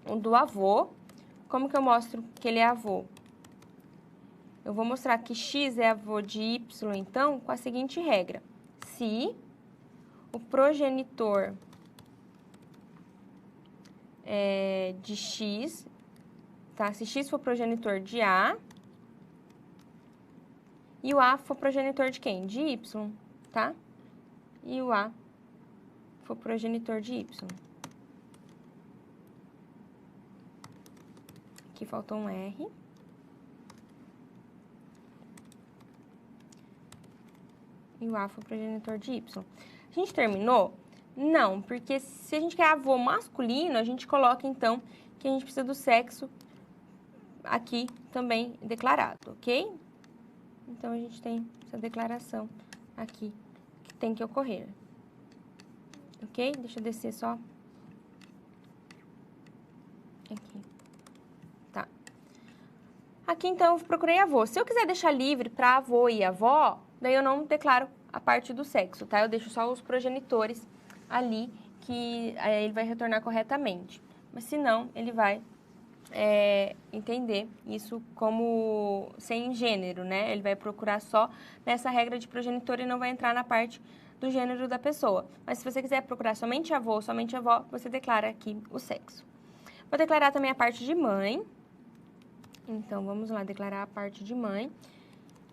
O do avô. Como que eu mostro que ele é avô? Eu vou mostrar que X é avô de Y, então, com a seguinte regra. Se o progenitor de X, tá? Se X for progenitor de A e o A for progenitor de quem? De Y, tá? E o A for progenitor de Y. Aqui faltou um R. E o A for progenitor de Y. A gente terminou? Não, porque se a gente quer avô masculino, a gente coloca, então, que a gente precisa do sexo aqui também declarado, ok? Então, a gente tem essa declaração aqui que tem que ocorrer. Ok? Deixa eu descer só. Aqui. Tá. Aqui, então, eu procurei avô. Se eu quiser deixar livre para avô e avó, daí eu não declaro a parte do sexo, tá? Eu deixo só os progenitores ali, que ele vai retornar corretamente. Mas se não, ele vai entender isso como sem gênero, né? Ele vai procurar só nessa regra de progenitor e não vai entrar na parte do gênero da pessoa. Mas se você quiser procurar somente avô ou somente avó, você declara aqui o sexo. Vou declarar também a parte de mãe. Então, vamos lá declarar a parte de mãe.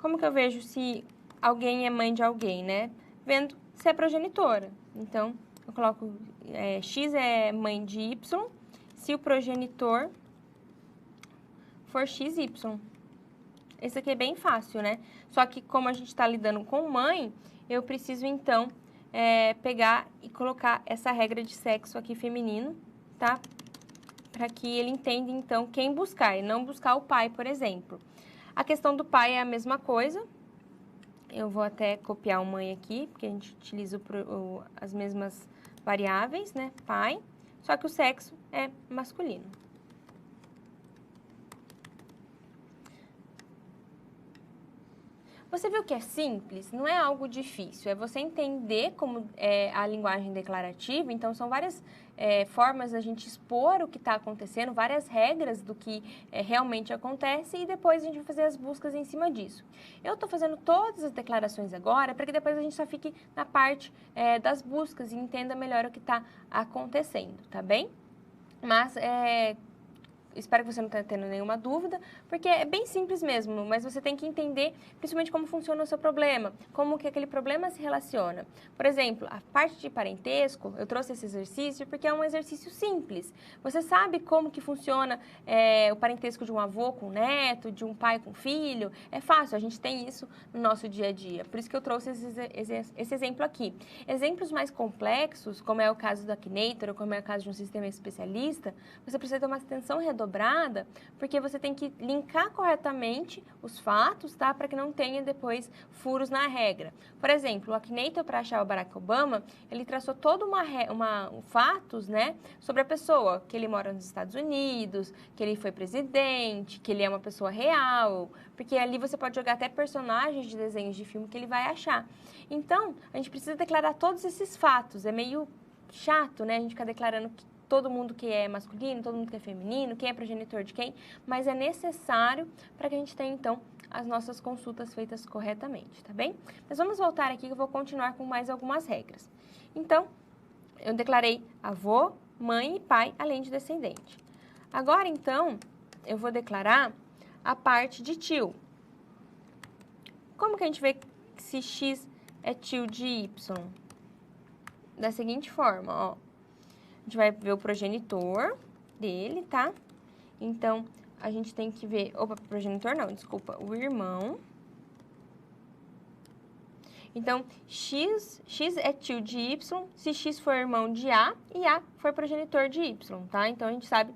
Como que eu vejo se alguém é mãe de alguém, né? Vendo ser progenitora. Então, eu coloco X é mãe de Y, se o progenitor for XY. Esse aqui é bem fácil, né? Só que como a gente está lidando com mãe, eu preciso, então, pegar e colocar essa regra de sexo aqui feminino, tá? Para que ele entenda, então, quem buscar e não buscar o pai, por exemplo. A questão do pai é a mesma coisa. Eu vou até copiar o mãe aqui, porque a gente utiliza as mesmas variáveis, né? Pai, só que o sexo é masculino. Você viu que é simples? Não é algo difícil, é você entender como é a linguagem declarativa. Então, são várias formas da gente expor o que está acontecendo, várias regras do que realmente acontece e depois a gente vai fazer as buscas em cima disso. Eu estou fazendo todas as declarações agora para que depois a gente só fique na parte das buscas e entenda melhor o que está acontecendo, tá bem? Mas espero que você não tenha tendo nenhuma dúvida, porque é bem simples mesmo, mas você tem que entender principalmente como funciona o seu problema, como que aquele problema se relaciona. Por exemplo, a parte de parentesco, eu trouxe esse exercício porque é um exercício simples. Você sabe como que funciona o parentesco de um avô com neto, de um pai com filho? É fácil, a gente tem isso no nosso dia a dia. Por isso que eu trouxe esse exemplo aqui. Exemplos mais complexos, como é o caso do Akinator, ou como é o caso de um sistema especialista, você precisa ter uma atenção redobrada, porque você tem que linkar corretamente os fatos, tá? Para que não tenha depois furos na regra. Por exemplo, o Akinator, para achar o Barack Obama, ele traçou todo fatos, né? Sobre a pessoa, que ele mora nos Estados Unidos, que ele foi presidente, que ele é uma pessoa real, porque ali você pode jogar até personagens de desenhos de filme que ele vai achar. Então, a gente precisa declarar todos esses fatos. É meio chato, né? A gente ficar declarando que todo mundo que é masculino, todo mundo que é feminino, quem é progenitor de quem, mas é necessário para que a gente tenha, então, as nossas consultas feitas corretamente, tá bem? Mas vamos voltar aqui que eu vou continuar com mais algumas regras. Então, eu declarei avô, mãe e pai, além de descendente. Agora, então, eu vou declarar a parte de tio. Como que a gente vê se X é tio de Y? Da seguinte forma, ó. A gente vai ver o progenitor dele, tá? Então, a gente tem que ver... Opa, progenitor não, desculpa. O irmão. Então, X é tio de Y se X for irmão de A e A for progenitor de Y, tá? Então, a gente sabe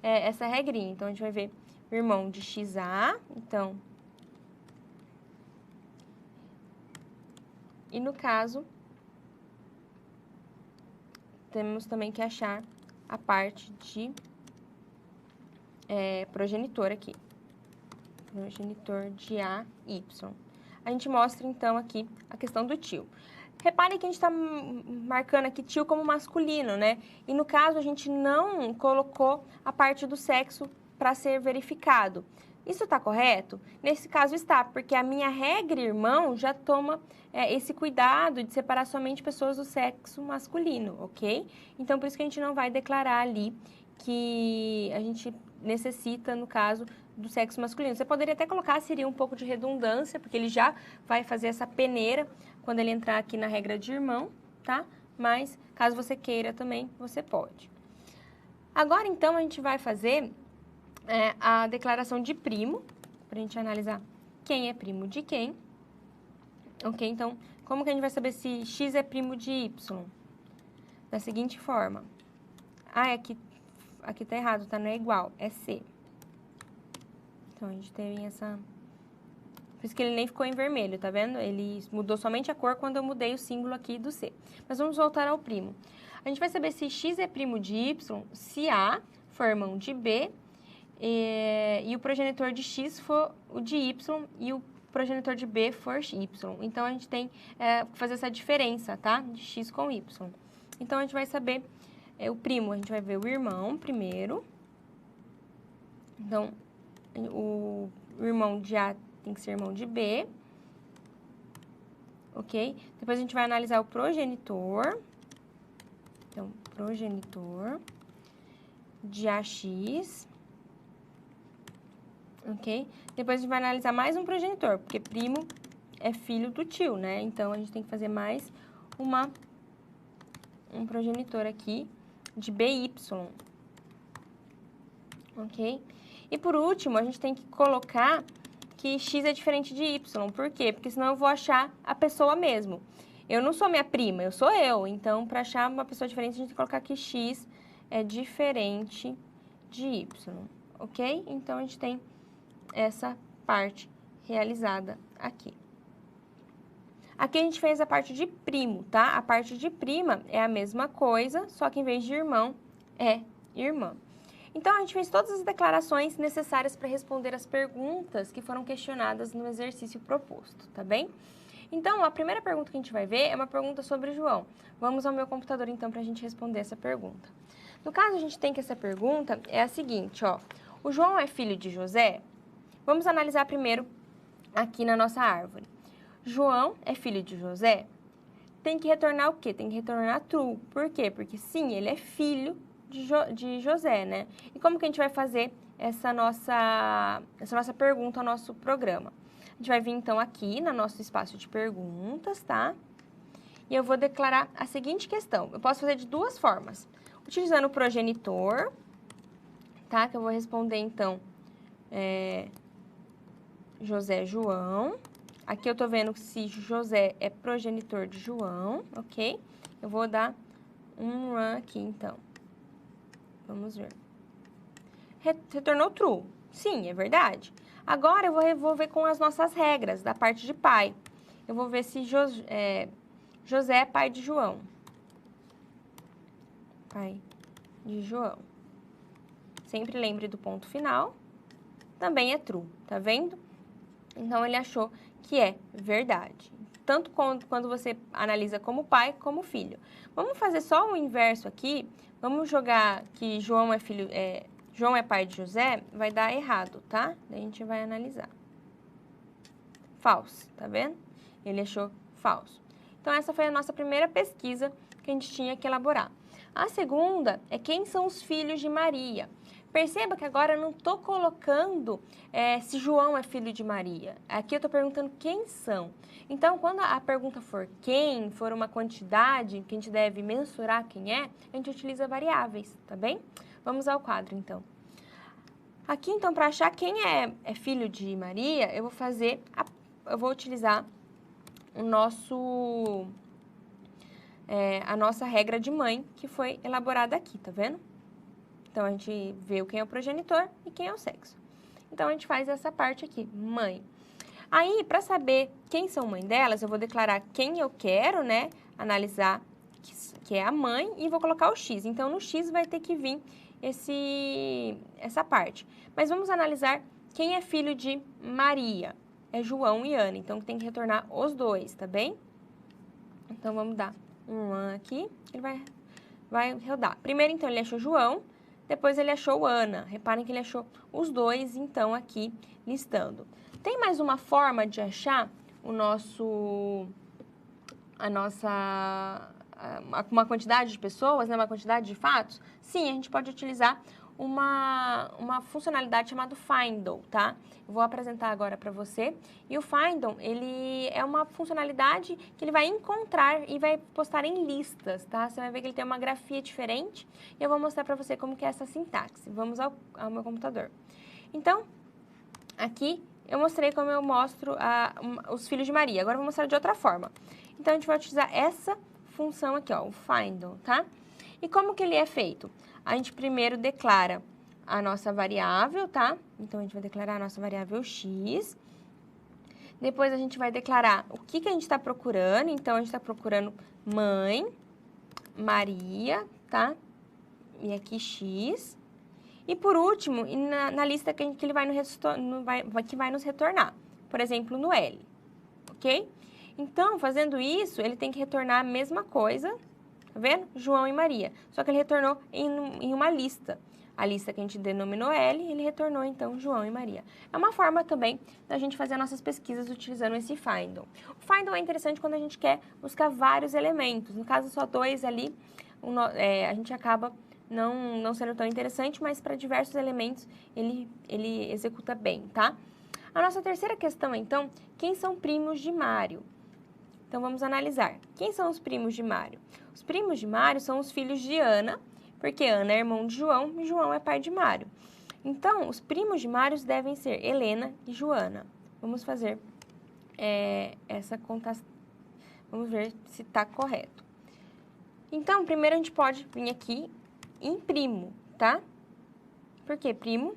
essa regrinha. Então, a gente vai ver o irmão de XA. Então... E no caso... Temos também que achar a parte de progenitor aqui. Progenitor de A, Y. A gente mostra, então, aqui a questão do tio. Repare que a gente está marcando aqui tio como masculino, né? E no caso, a gente não colocou a parte do sexo para ser verificado. Isso está correto? Nesse caso está, porque a minha regra irmão já toma esse cuidado de separar somente pessoas do sexo masculino, ok? Então, por isso que a gente não vai declarar ali que a gente necessita, no caso, do sexo masculino. Você poderia até colocar, seria um pouco de redundância, porque ele já vai fazer essa peneira quando ele entrar aqui na regra de irmão, tá? Mas, caso você queira também, você pode. Agora, então, a gente vai fazer... a declaração de primo, para a gente analisar quem é primo de quem. Ok? Então, como que a gente vai saber se X é primo de Y? Da seguinte forma. Aqui tá errado, tá? Não é igual, é C. Então, a gente tem essa... Por isso que ele nem ficou em vermelho, tá vendo? Ele mudou somente a cor quando eu mudei o símbolo aqui do C. Mas vamos voltar ao primo. A gente vai saber se X é primo de Y, se A for irmão de B, e o progenitor de X for o de Y e o progenitor de B for Y. Então, a gente tem que fazer essa diferença, tá? De X com Y. Então, a gente vai saber o primo. A gente vai ver o irmão primeiro. Então, o irmão de A tem que ser irmão de B. Ok? Depois, a gente vai analisar o progenitor. Então, progenitor de AX... Ok? Depois a gente vai analisar mais um progenitor, porque primo é filho do tio, né? Então, a gente tem que fazer mais um progenitor aqui de BY, ok? E por último, a gente tem que colocar que X é diferente de Y. Por quê? Porque senão eu vou achar a pessoa mesmo. Eu não sou minha prima, eu sou eu. Então, para achar uma pessoa diferente, a gente tem que colocar que X é diferente de Y, ok? Então, a gente tem essa parte realizada aqui. Aqui a gente fez a parte de primo, tá? A parte de prima é a mesma coisa, só que em vez de irmão, é irmã. Então, a gente fez todas as declarações necessárias para responder as perguntas que foram questionadas no exercício proposto, tá bem? Então, a primeira pergunta que a gente vai ver é uma pergunta sobre João. Vamos ao meu computador, então, para a gente responder essa pergunta. No caso, a gente tem que essa pergunta é a seguinte, ó. O João é filho de José? Vamos analisar primeiro aqui na nossa árvore. João é filho de José? Tem que retornar o quê? Tem que retornar true. Por quê? Porque sim, ele é filho de José, né? E como que a gente vai fazer essa nossa pergunta ao nosso programa? A gente vai vir, então, aqui no nosso espaço de perguntas, tá? E eu vou declarar a seguinte questão. Eu posso fazer de duas formas. Utilizando o progenitor, tá? Que eu vou responder, então, José João. Aqui eu tô vendo se José é progenitor de João, ok? Eu vou dar um run aqui, então. Vamos ver. Retornou true. Sim, é verdade. Agora eu vou ver com as nossas regras da parte de pai. Eu vou ver se José é pai de João. Pai de João. Sempre lembre do ponto final. Também é true, tá vendo? Então, ele achou que é verdade. Tanto quando você analisa como pai, como filho. Vamos fazer só o inverso aqui. Vamos jogar que João é pai de José, vai dar errado, tá? Daí a gente vai analisar. Falso, tá vendo? Ele achou falso. Então, essa foi a nossa primeira pesquisa que a gente tinha que elaborar. A segunda é quem são os filhos de Maria. Perceba que agora eu não estou colocando se João é filho de Maria. Aqui eu estou perguntando quem são. Então, quando a pergunta for quem, for uma quantidade que a gente deve mensurar quem é, a gente utiliza variáveis, tá bem? Vamos ao quadro, então. Aqui, então, para achar quem é filho de Maria, eu vou utilizar a nossa regra de mãe, que foi elaborada aqui, tá vendo? Então, a gente vê quem é o progenitor e quem é o sexo. Então, a gente faz essa parte aqui, mãe. Aí, para saber quem são mãe delas, eu vou declarar quem eu quero, né, analisar, que é a mãe, e vou colocar o X. Então, no X vai ter que vir essa parte. Mas vamos analisar quem é filho de Maria. É João e Ana, então tem que retornar os dois, tá bem? Então, vamos dar um run aqui, ele vai rodar. Primeiro, então, ele achou João, depois ele achou Ana. Reparem que ele achou os dois, então, aqui listando. Tem mais uma forma de achar uma quantidade de pessoas, né, uma quantidade de fatos? Sim, a gente pode utilizar uma funcionalidade chamada Findle, tá? Eu vou apresentar agora para você. E o Findle, ele é uma funcionalidade que ele vai encontrar e vai postar em listas, tá? Você vai ver que ele tem uma grafia diferente e eu vou mostrar para você como que é essa sintaxe. Vamos ao meu computador. Então, aqui eu mostrei como eu mostro os filhos de Maria. Agora eu vou mostrar de outra forma. Então, a gente vai utilizar essa função aqui, ó, o Findle, tá? E como que ele é feito? A gente primeiro declara a nossa variável, tá? Então, a gente vai declarar a nossa variável x. Depois, a gente vai declarar o que a gente está procurando. Então, a gente está procurando mãe, Maria, tá? E aqui x. E, por último, na lista que ele vai nos retornar. Por exemplo, no L, ok? Então, fazendo isso, ele tem que retornar a mesma coisa, tá vendo? João e Maria. Só que ele retornou em uma lista. A lista que a gente denominou L, ele retornou, então, João e Maria. É uma forma também da gente fazer nossas pesquisas utilizando esse Findle. O Findle é interessante quando a gente quer buscar vários elementos. No caso, só dois ali, a gente acaba não sendo tão interessante, mas para diversos elementos ele executa bem, tá? A nossa terceira questão, então, quem são primos de Mário? Então, vamos analisar. Quem são os primos de Mário? Os primos de Mário são os filhos de Ana, porque Ana é irmão de João e João é pai de Mário. Então, os primos de Mário devem ser Helena e Joana. Vamos fazer essa conta. Vamos ver se está correto. Então, primeiro a gente pode vir aqui em primo, tá? Por que primo?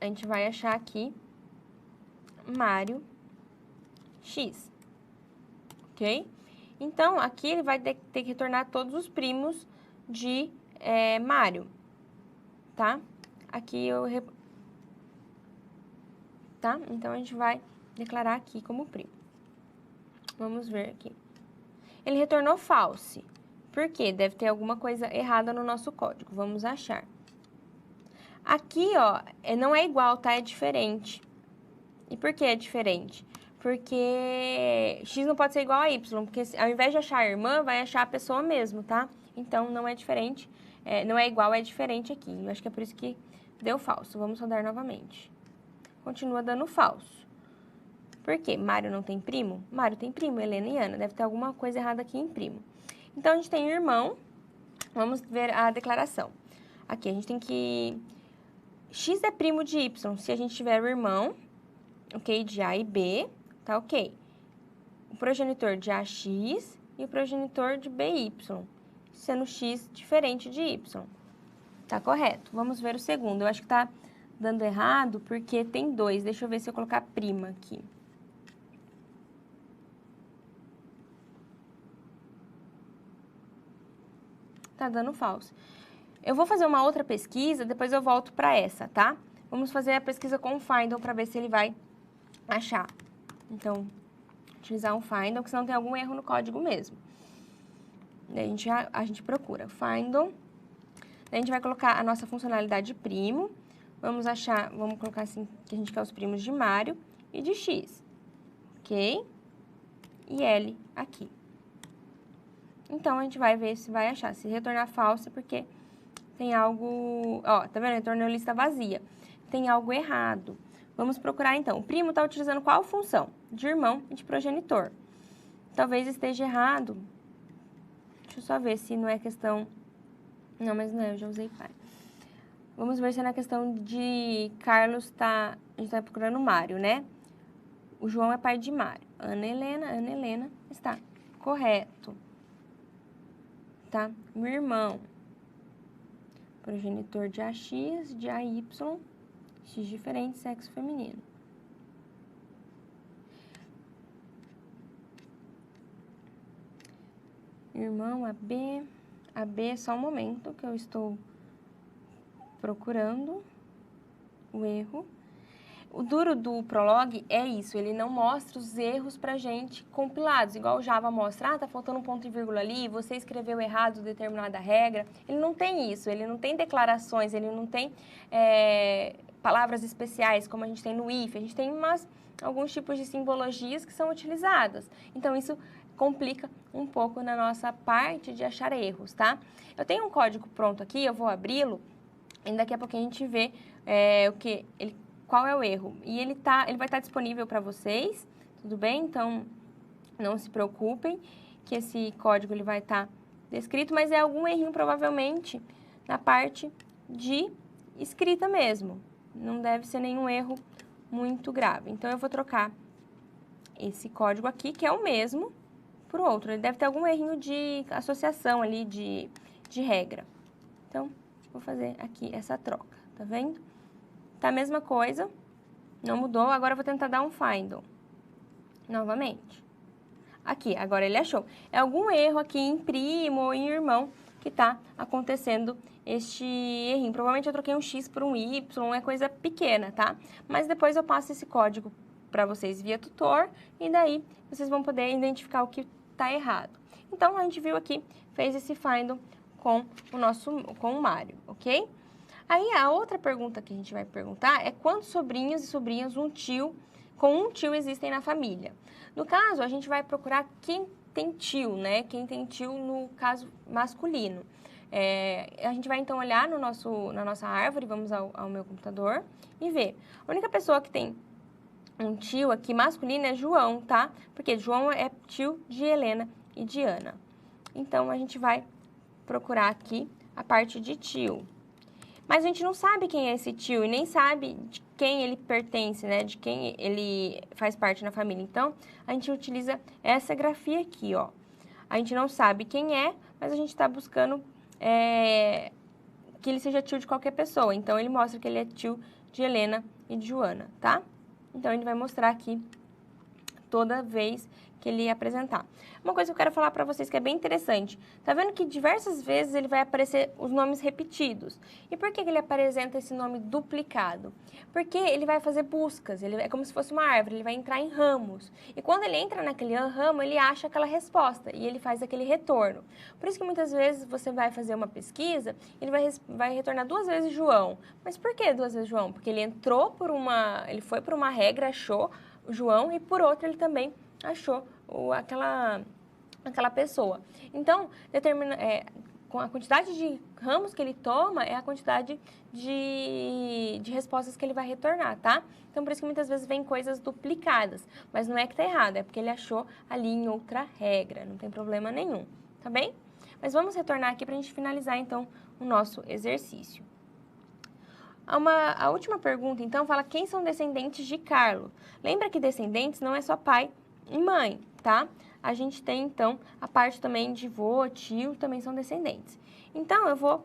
A gente vai achar aqui Mário X, ok? Então, aqui ele vai ter que retornar todos os primos de Mário, tá? Aqui tá? Então, a gente vai declarar aqui como primo. Vamos ver aqui. Ele retornou false. Por quê? Deve ter alguma coisa errada no nosso código. Vamos achar. Aqui, ó, não é igual, tá? É diferente. E por que é diferente? Porque x não pode ser igual a y, porque ao invés de achar a irmã, vai achar a pessoa mesmo, tá? Então, não é diferente, não é igual, é diferente aqui. Eu acho que é por isso que deu falso. Vamos rodar novamente. Continua dando falso. Por quê? Mário não tem primo? Mário tem primo, Helena e Ana. Deve ter alguma coisa errada aqui em primo. Então, a gente tem irmão. Vamos ver a declaração. Aqui, a gente tem que... X é primo de Y se a gente tiver o irmão, ok? De A e B, tá ok. O progenitor de AX e o progenitor de BY, sendo X diferente de Y. Tá correto. Vamos ver o segundo. Eu acho que tá dando errado porque tem 2. Deixa eu ver se eu colocar prima aqui. Tá dando falso. Eu vou fazer uma outra pesquisa, depois eu volto para essa, tá? Vamos fazer a pesquisa com o Findle para ver se ele vai achar. Então, utilizar um Findle, porque senão tem algum erro no código mesmo. Daí a gente procura Findle. Daí a gente vai colocar a nossa funcionalidade primo. Vamos colocar assim, que a gente quer os primos de Mário e de X. Ok? E L aqui. Então, a gente vai ver se vai achar. Se retornar falso, porque tem algo... Ó, tá vendo? Retornou lista vazia. Tem algo errado. Vamos procurar, então. O primo está utilizando qual função? De irmão e de progenitor. Talvez esteja errado. Deixa eu só ver se não é questão... Não, mas não é, eu já usei pai. Vamos ver se é na questão de Carlos tá... A gente está procurando Mário, né? O João é pai de Mário. Ana Helena está correto. Tá? Meu irmão. Progenitor de AX, de AY, X diferente, sexo feminino. Irmão, AB, só um momento que eu estou procurando o erro. O duro do Prolog é isso, ele não mostra os erros pra gente compilados, igual o Java mostra, tá faltando um ponto e vírgula ali, você escreveu errado determinada regra. Ele não tem isso, ele não tem declarações, ele não tem palavras especiais, como a gente tem no if, a gente tem alguns tipos de simbologias que são utilizadas. Então, isso complica um pouco na nossa parte de achar erros, tá? Eu tenho um código pronto aqui, eu vou abri-lo, e daqui a pouquinho a gente vê qual é o erro. E ele vai estar disponível para vocês, tudo bem? Então, não se preocupem que esse código ele vai estar descrito, mas é algum errinho provavelmente na parte de escrita mesmo. Não deve ser nenhum erro muito grave. Então, eu vou trocar esse código aqui, que é o mesmo, por outro. Ele deve ter algum errinho de associação ali, de regra. Então, vou fazer aqui essa troca, tá vendo? Tá a mesma coisa, não mudou. Agora eu vou tentar dar um Findle. Novamente. Aqui, agora ele achou. É algum erro aqui em primo ou em irmão que tá acontecendo este errinho. Provavelmente eu troquei um X por um Y, é coisa pequena, tá? Mas depois eu passo esse código para vocês via tutor e daí vocês vão poder identificar o que tá errado. Então, a gente viu aqui, fez esse Findle com o Mário, ok? Aí, a outra pergunta que a gente vai perguntar é quantos sobrinhos e sobrinhas com um tio existem na família. No caso, a gente vai procurar quem tem tio, né? Quem tem tio no caso masculino. A gente vai, então, olhar na nossa árvore, vamos ao meu computador e ver. A única pessoa que tem um tio aqui masculino é João, tá? Porque João é tio de Helena e de Ana. Então, a gente vai procurar aqui a parte de tio. Mas a gente não sabe quem é esse tio e nem sabe de quem ele pertence, né? De quem ele faz parte na família. Então, a gente utiliza essa grafia aqui, ó. A gente não sabe quem é, mas a gente está buscando que ele seja tio de qualquer pessoa. Então, ele mostra que ele é tio de Helena e de Joana, tá? Então, ele vai mostrar aqui toda vez que ele apresentar. Uma coisa que eu quero falar para vocês que é bem interessante. Tá vendo que diversas vezes ele vai aparecer os nomes repetidos. E por que ele apresenta esse nome duplicado? Porque ele vai fazer buscas, é como se fosse uma árvore, ele vai entrar em ramos. E quando ele entra naquele ramo, ele acha aquela resposta e ele faz aquele retorno. Por isso que muitas vezes você vai fazer uma pesquisa, ele vai retornar 2 vezes João. Mas por que 2 vezes João? Porque ele foi por uma regra, achou o João e por outra ele também achou aquela pessoa. Então, com a quantidade de ramos que ele toma, é a quantidade de respostas que ele vai retornar, tá? Então, por isso que muitas vezes vem coisas duplicadas. Mas não é que tá errado, é porque ele achou ali em outra regra, não tem problema nenhum, tá bem? Mas vamos retornar aqui pra gente finalizar, então, o nosso exercício. A última pergunta, então, fala quem são descendentes de Carlos. Lembra que descendentes não é só pai e mãe, tá? A gente tem, então, a parte também de vô, tio, também são descendentes. Então, eu vou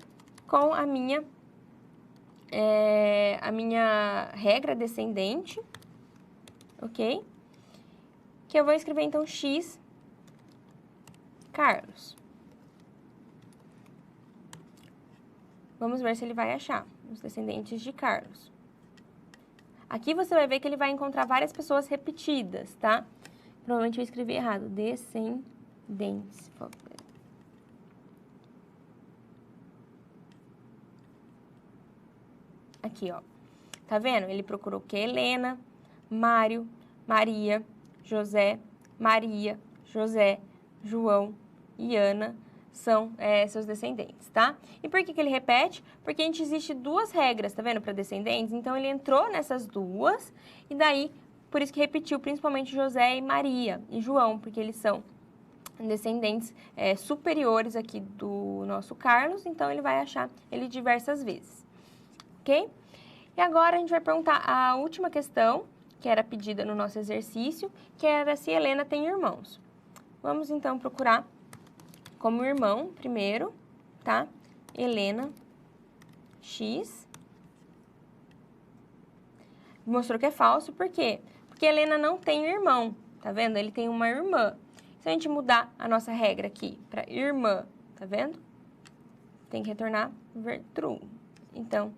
com a minha regra descendente, ok? Que eu vou escrever, então, X Carlos. Vamos ver se ele vai achar os descendentes de Carlos. Aqui você vai ver que ele vai encontrar várias pessoas repetidas, tá? Provavelmente eu escrevi errado. Descendentes. Aqui, ó. Tá vendo? Ele procurou o quê? Helena, Mário, Maria, José, Maria, José, João e Ana são seus descendentes, tá? E por que ele repete? Porque existe 2 regras, tá vendo, para descendentes? Então, ele entrou nessas 2 e daí, por isso que repetiu principalmente José e Maria e João, porque eles são descendentes superiores aqui do nosso Carlos, então ele vai achar ele diversas vezes, ok? E agora a gente vai perguntar a última questão, que era pedida no nosso exercício, que era se Helena tem irmãos. Vamos então procurar como irmão primeiro, tá? Helena, X. Mostrou que é falso, por quê? Porque Helena não tem irmão, tá vendo? Ele tem uma irmã. Se a gente mudar a nossa regra aqui para irmã, tá vendo? Tem que retornar true. Então,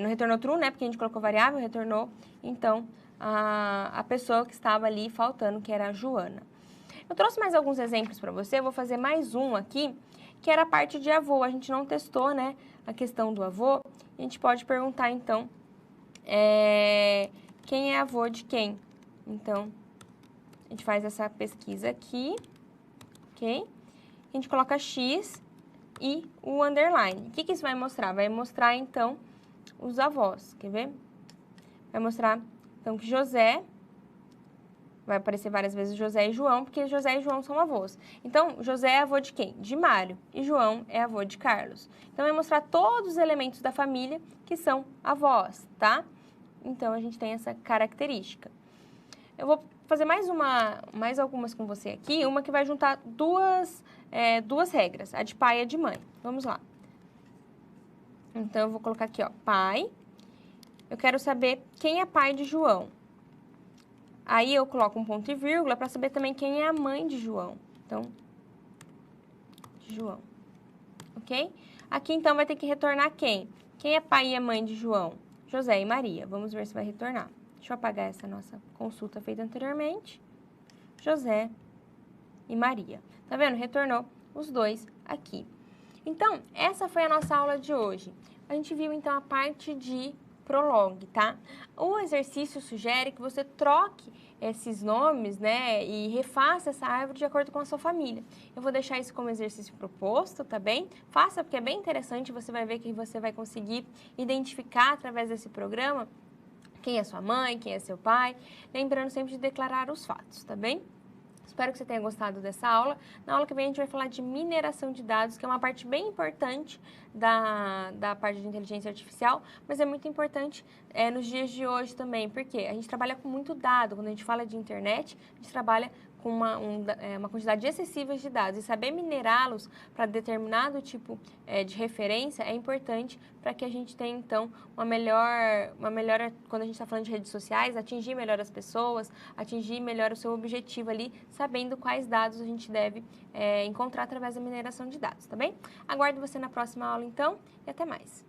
não retornou true, né? Porque a gente colocou variável, retornou, então, a pessoa que estava ali faltando, que era a Joana. Eu trouxe mais alguns exemplos para você, eu vou fazer mais um aqui, que era a parte de avô. A gente não testou, né, a questão do avô. A gente pode perguntar, então, quem é avô de quem? Então, a gente faz essa pesquisa aqui, ok? A gente coloca X e o underline. O que isso vai mostrar? Vai mostrar, então, os avós, quer ver? Vai mostrar, então, que José... Vai aparecer várias vezes José e João, porque José e João são avós. Então, José é avô de quem? De Mário. E João é avô de Carlos. Então, vai mostrar todos os elementos da família que são avós, tá? Então, a gente tem essa característica. Eu vou fazer mais algumas com você aqui. Uma que vai juntar duas regras, a de pai e a de mãe. Vamos lá. Então, eu vou colocar aqui, ó, pai. Eu quero saber quem é pai de João. Aí, eu coloco um ponto e vírgula para saber também quem é a mãe de João. Então, João. Ok? Aqui, então, vai ter que retornar quem? Quem é pai e a mãe de João? José e Maria. Vamos ver se vai retornar. Deixa eu apagar essa nossa consulta feita anteriormente. José e Maria. Tá vendo? Retornou os 2 aqui. Então, essa foi a nossa aula de hoje. A gente viu, então, a parte de prologue, tá? O exercício sugere que você troque esses nomes, né, e refaça essa árvore de acordo com a sua família. Eu vou deixar isso como exercício proposto, tá bem? Faça, porque é bem interessante, você vai ver que você vai conseguir identificar através desse programa quem é sua mãe, quem é seu pai, lembrando sempre de declarar os fatos, tá bem? Espero que você tenha gostado dessa aula. Na aula que vem a gente vai falar de mineração de dados, que é uma parte bem importante da parte de inteligência artificial, mas é muito importante nos dias de hoje também, porque a gente trabalha com muito dado. Quando a gente fala de internet, a gente trabalha com uma quantidade excessiva de dados, e saber minerá-los para determinado tipo de referência é importante para que a gente tenha, então, uma melhora, quando a gente está falando de redes sociais, atingir melhor as pessoas, atingir melhor o seu objetivo ali, sabendo quais dados a gente deve encontrar através da mineração de dados, tá bem? Aguardo você na próxima aula, então, e até mais!